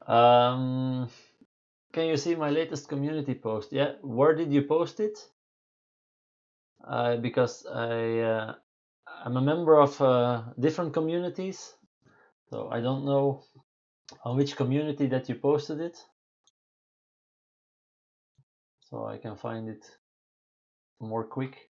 Um, can you see my latest community post? Yeah, where did you post it? Because I'm a member of different communities, so I don't know on which community that you posted it, so I can find it more quick.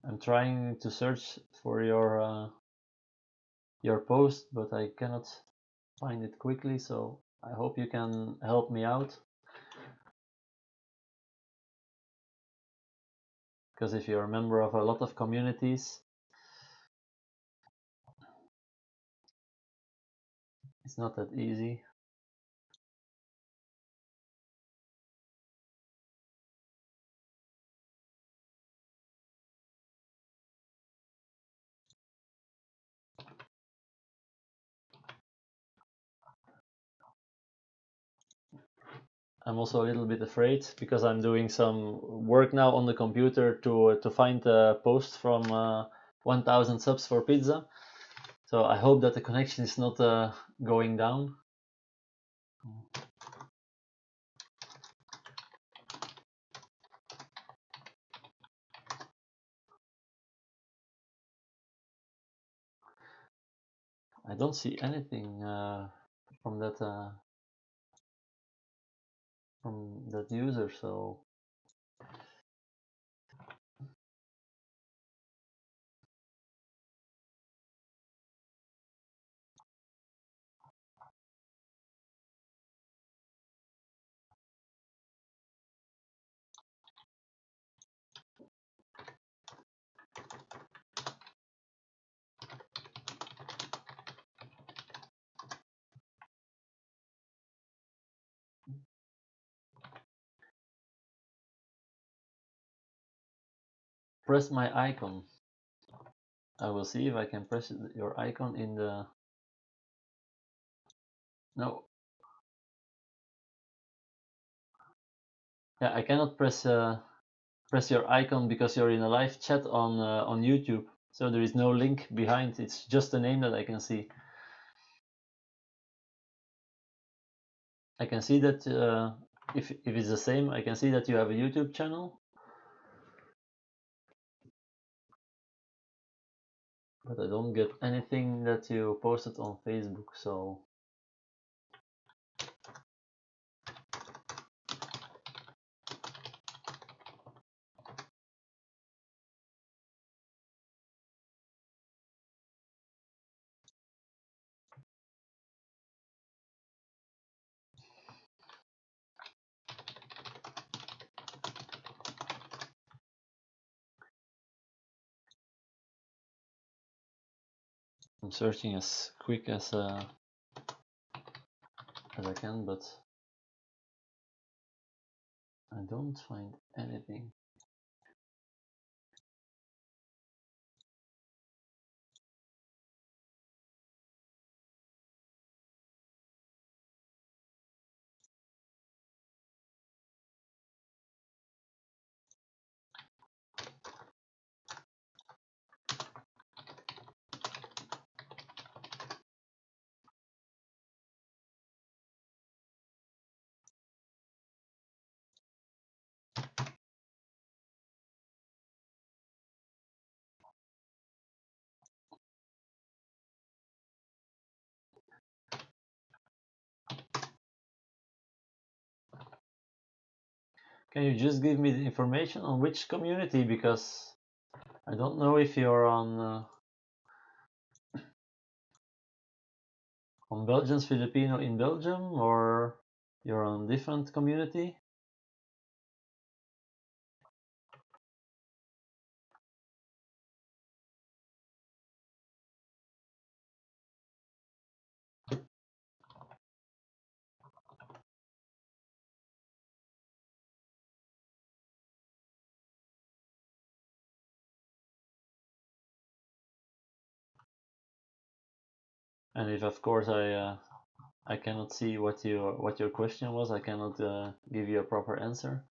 I'm trying to search for your post, but I cannot find it quickly, so I hope you can help me out. Because if you're a member of a lot of communities, It's not that easy. I'm also a little bit afraid because I'm doing some work now on the computer to find a post from 1000 subs for pizza. So I hope that the connection is not going down. I don't see anything from that user, so press my icon. I will see if I can press your icon in the... No. Yeah, I cannot press your icon because you're in a live chat on YouTube. So there is no link behind. It's just a name that I can see. I can see that if it's the same, I can see that you have a YouTube channel. But I don't get anything that you posted on Facebook, so... I'm searching as quick as I can, but I don't find anything. Can you just give me the information on which community? Because I don't know if you're on Belgians Filipino in Belgium or you're on different community. And if of course I cannot see what your question was, I cannot give you a proper answer.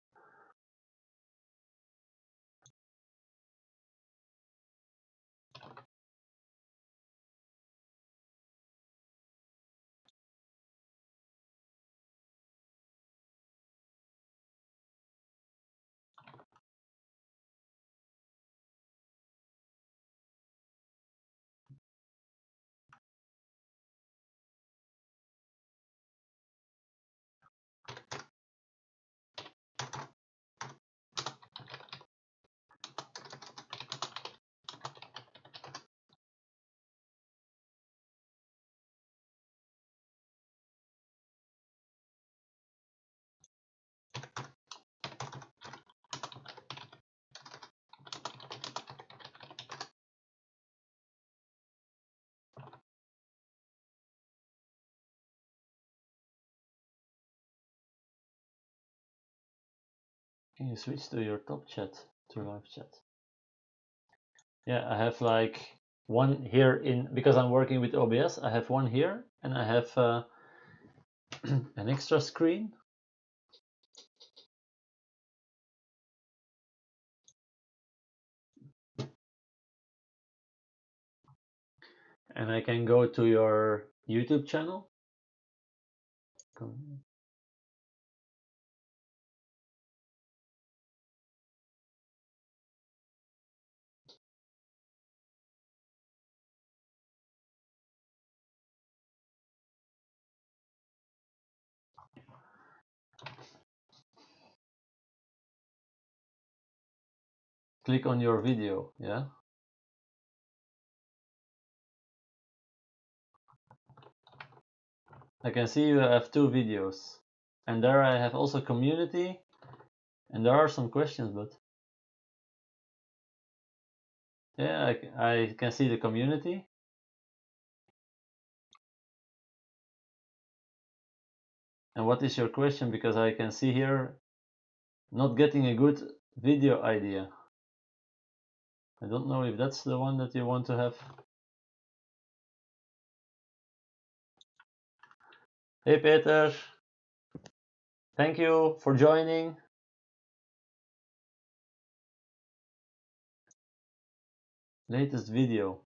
Can you switch to your top chat, to live chat? Yeah, I have like one here in, because I'm working with OBS, I have one here, and I have an extra screen. And I can go to your YouTube channel. Click on your video, yeah? I can see you have 2 videos. And there I have also community, and there are some questions, but yeah, I can see the community. And what is your question? Because I can see here not getting a good video idea. I don't know if that's the one that you want to have. Hey Peter, thank you for joining. Latest video.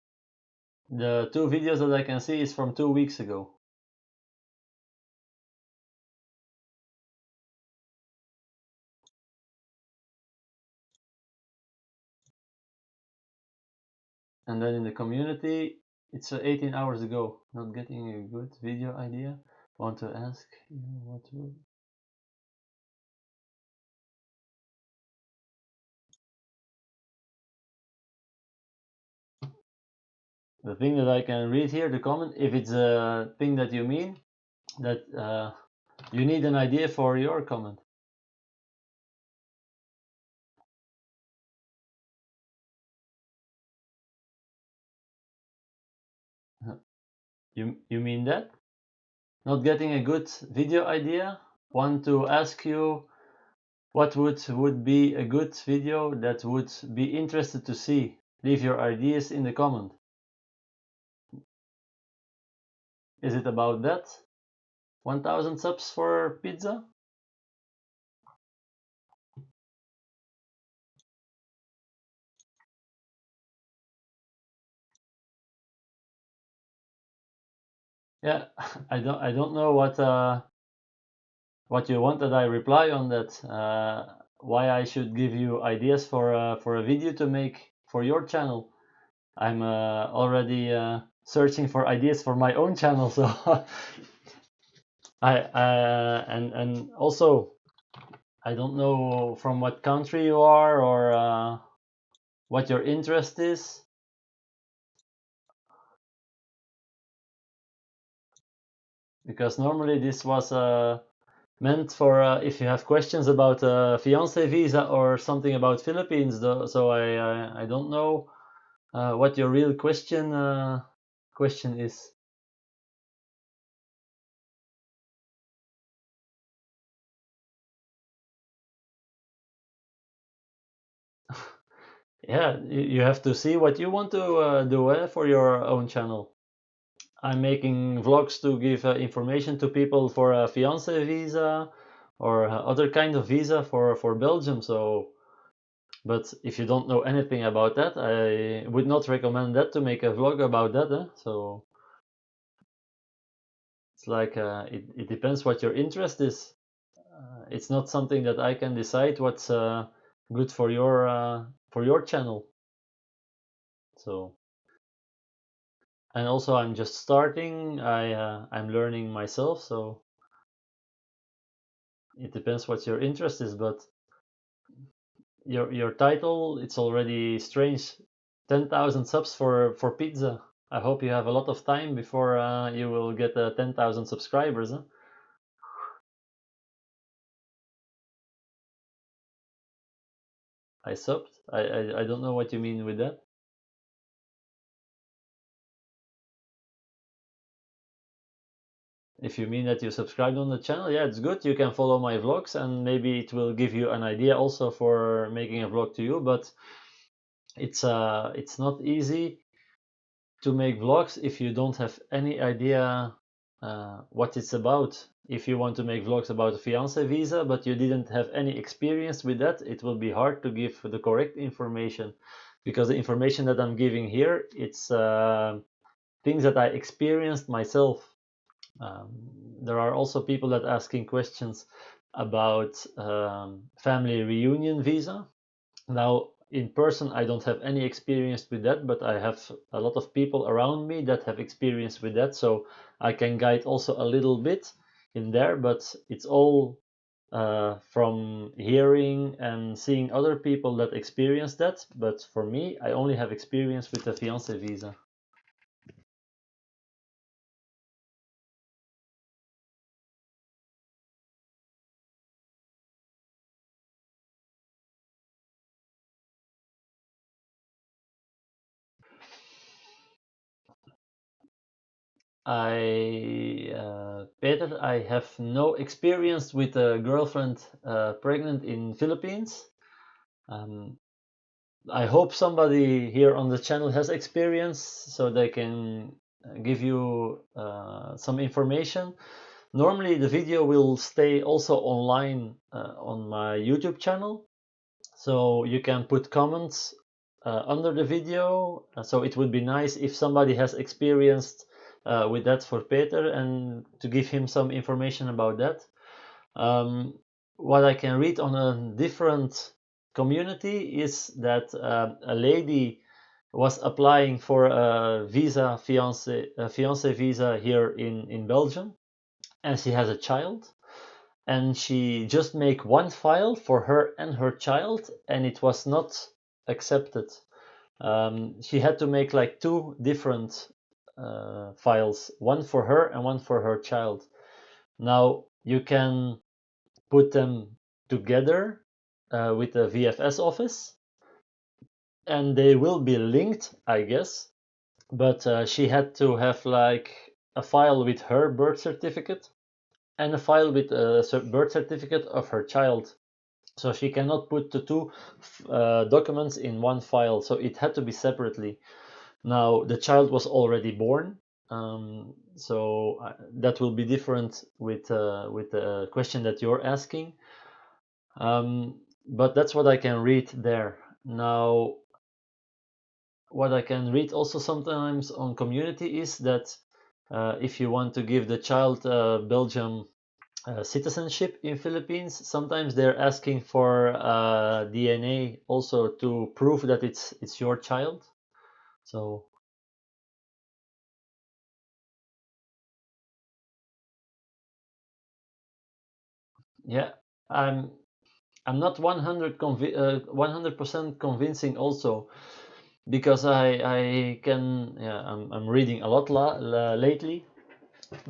The 2 videos that I can see is from 2 weeks ago. And then in the community, it's 18 hours ago. Not getting a good video idea. Want to ask you what would... The thing that I can read here, the comment, if it's a thing that you mean, that you need an idea for your comment. You mean that? Not getting a good video idea? Want to ask you what would be a good video that would be interested to see? Leave your ideas in the comment. Is it about that? 1000 subs for pizza? Yeah, I don't know what you want that I reply on that. Why I should give you ideas for a video to make for your channel. I'm already searching for ideas for my own channel, so I and also I don't know from what country you are or what your interest is. Because normally this was meant for if you have questions about fiance visa or something about Philippines. So I don't know what your real question is. Yeah, you have to see what you want to do for your own channel. I'm making vlogs to give information to people for a fiance visa or other kind of visa for Belgium. So, but if you don't know anything about that, I would not recommend that to make a vlog about that. So it's like it depends what your interest is. It's not something that I can decide what's good for your channel. So, and also I'm just starting. I'm learning myself, so it depends what your interest is. But your title, it's already strange. 10,000 subs for pizza. I hope you have a lot of time before you will get 10,000 subscribers. Huh? I subbed. I don't know what you mean with that. If you mean that you subscribed on the channel, yeah, it's good. You can follow my vlogs, and maybe it will give you an idea also for making a vlog to you. But it's not easy to make vlogs if you don't have any idea what it's about. If you want to make vlogs about a fiancé visa, but you didn't have any experience with that, it will be hard to give the correct information, because the information that I'm giving here, it's things that I experienced myself. Um, there are also people that asking questions about family reunion visa. Now, in person, I don't have any experience with that, but I have a lot of people around me that have experience with that, so I can guide also a little bit in there, but it's all from hearing and seeing other people that experience that. But for me, I only have experience with the fiancé visa. Peter, I have no experience with a girlfriend pregnant in Philippines. Um, I hope somebody here on the channel has experience so they can give you some information. Normally the video will stay also online on my YouTube channel, so you can put comments under the video. So it would be nice if somebody has experienced with that for Peter, and to give him some information about that. Um, what I can read on a different community is that a lady was applying for a fiance visa here in Belgium, and she has a child, and she just make one file for her and her child, and it was not accepted. She had to make like two different files, one for her and one for her child. Now you can put them together with the VFS office, and they will be linked, I guess. But she had to have like a file with her birth certificate and a file with a birth certificate of her child. So she cannot put the two documents in one file. So it had to be separately. Now the child was already born, so that will be different with the question that you're asking. But that's what I can read there. Now, what I can read also sometimes on community is that if you want to give the child Belgium citizenship in Philippines, sometimes they're asking for DNA also to prove that it's your child. So yeah, I'm I'm not 100% convincing also, because I can, yeah, I'm reading a lot lately,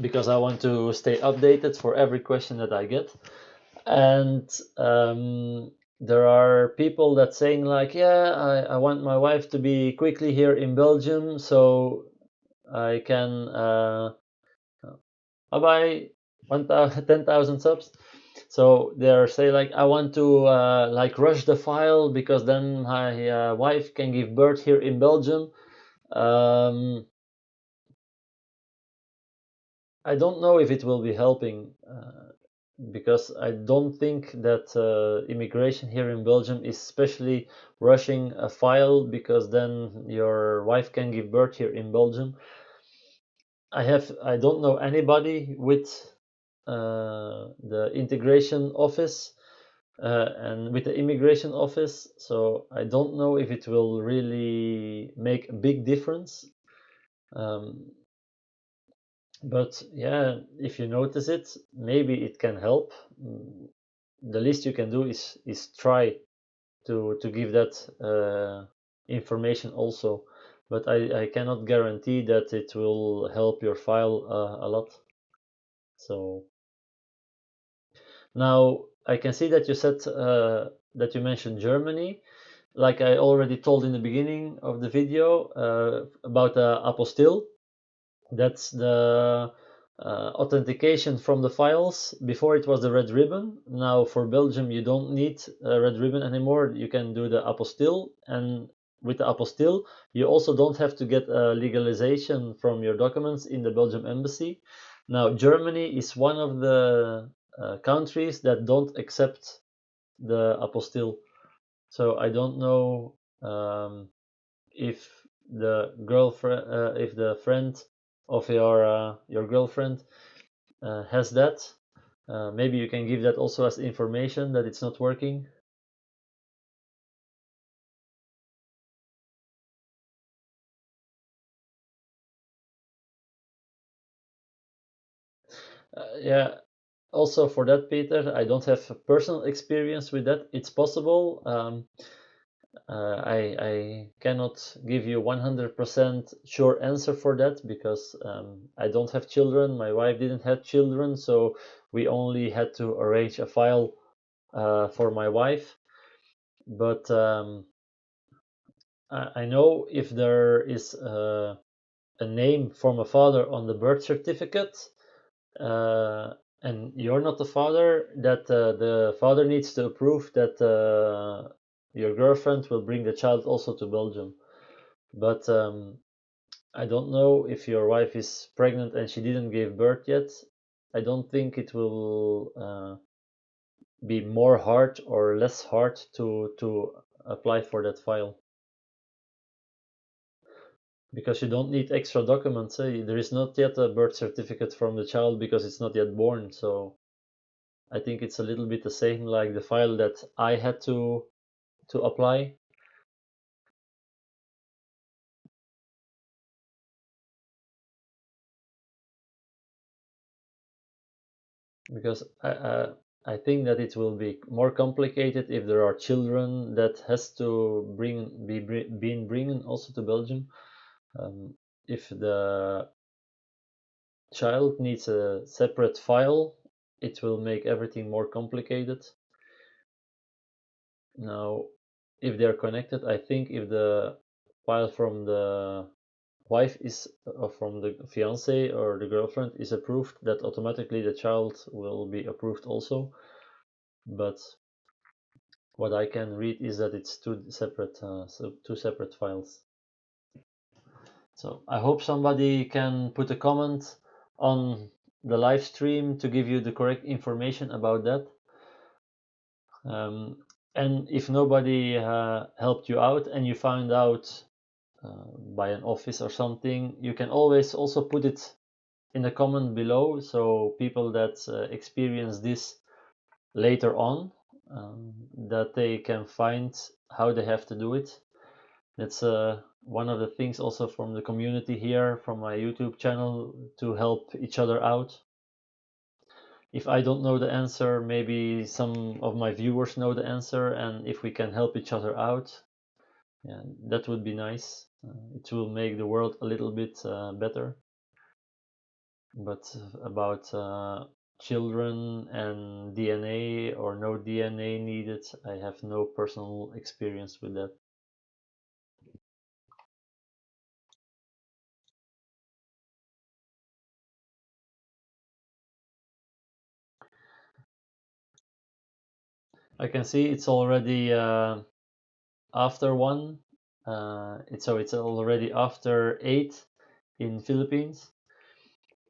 because I want to stay updated for every question that I get. And there are people that saying like, yeah, I want my wife to be quickly here in Belgium, so I can bye bye 10,000 subs. So they're say like, I want to like rush the file because then my wife can give birth here in Belgium. um, I don't know if it will be helping, because I don't think that immigration here in Belgium is especially rushing a file because then your wife can give birth here in Belgium. I don't know anybody with the integration office and with the immigration office, so I don't know if it will really make a big difference. Um, but yeah, if you notice it, maybe it can help. The least you can do is try to give that information also, but I cannot guarantee that it will help your file a lot. So now I can see that you said that you mentioned Germany. Like I already told in the beginning of the video about apostille. That's authentication from the files. Before it was the red ribbon. Now for Belgium you don't need a red ribbon anymore. You can do the apostille, and with the apostille you also don't have to get a legalization from your documents in the Belgium embassy. Now Germany is one of the countries that don't accept the apostille. So I don't know if the girlfriend, if the friend of your girlfriend has that. Maybe you can give that also as information that it's not working. Yeah. Also for that, Peter, I don't have a personal experience with that. It's possible. I cannot give you 100% sure answer for that because I don't have children. My wife didn't have children, so we only had to arrange a file for my wife. But I know if there is a name from a father on the birth certificate, uh, and you're not the father, that the father needs to approve that your girlfriend will bring the child also to Belgium. But I don't know if your wife is pregnant and she didn't give birth yet. I don't think it will be more hard or less hard to apply for that file, because you don't need extra documents. There is not yet a birth certificate from the child because it's not yet born. So I think it's a little bit the same like the file that I had to apply. Because I think that it will be more complicated if there are children that has to been bringing also to Belgium. If the child needs a separate file, it will make everything more complicated. Now, if they're connected, I think if the file from the wife is from the fiance or the girlfriend is approved, that automatically the child will be approved also. But what I can read is that it's two separate files. So I hope somebody can put a comment on the live stream to give you the correct information about that. And if nobody helped you out and you found out by an office or something, you can always also put it in the comment below, so people that experience this later on, that they can find how they have to do it. That's one of the things also from the community here, from my YouTube channel, to help each other out. If I don't know the answer, maybe some of my viewers know the answer, and if we can help each other out, yeah, that would be nice. It will make the world a little bit better. But about children and DNA or no DNA needed, I have no personal experience with that. I can see it's already after 1. It's already after 8 in Philippines.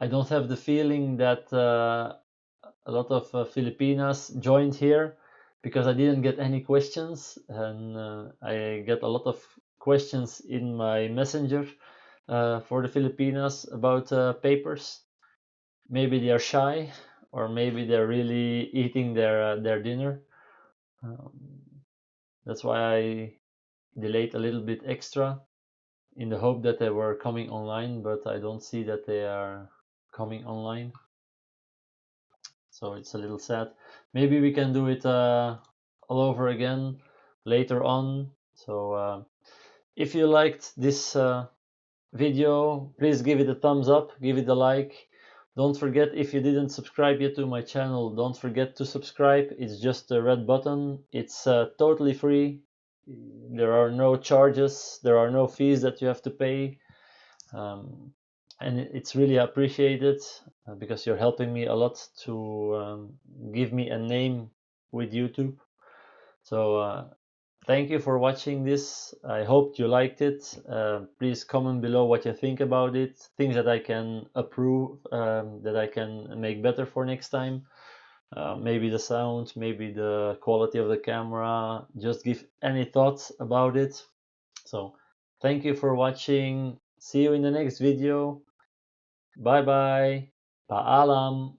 I don't have the feeling that a lot of Filipinas joined here, because I didn't get any questions, and I get a lot of questions in my messenger for the Filipinas about papers. Maybe they are shy, or maybe they're really eating their dinner. Um, that's why I delayed a little bit extra in the hope that they were coming online, but I don't see that they are coming online. So it's a little sad. Maybe we can do it all over again later on. So if you liked this video, please give it a thumbs up, give it a like. Don't forget, if you didn't subscribe yet to my channel, don't forget to subscribe. It's just a red button. It's totally free. There are no charges, there are no fees that you have to pay, and it's really appreciated. because you're helping me a lot to give me a name with YouTube. So thank you for watching this. I hope you liked it. Please comment below what you think about it, things that I can approve, that I can make better for next time. Maybe the sound, maybe the quality of the camera. Just give any thoughts about it. So thank you for watching. See you in the next video. Bye bye. Paalam.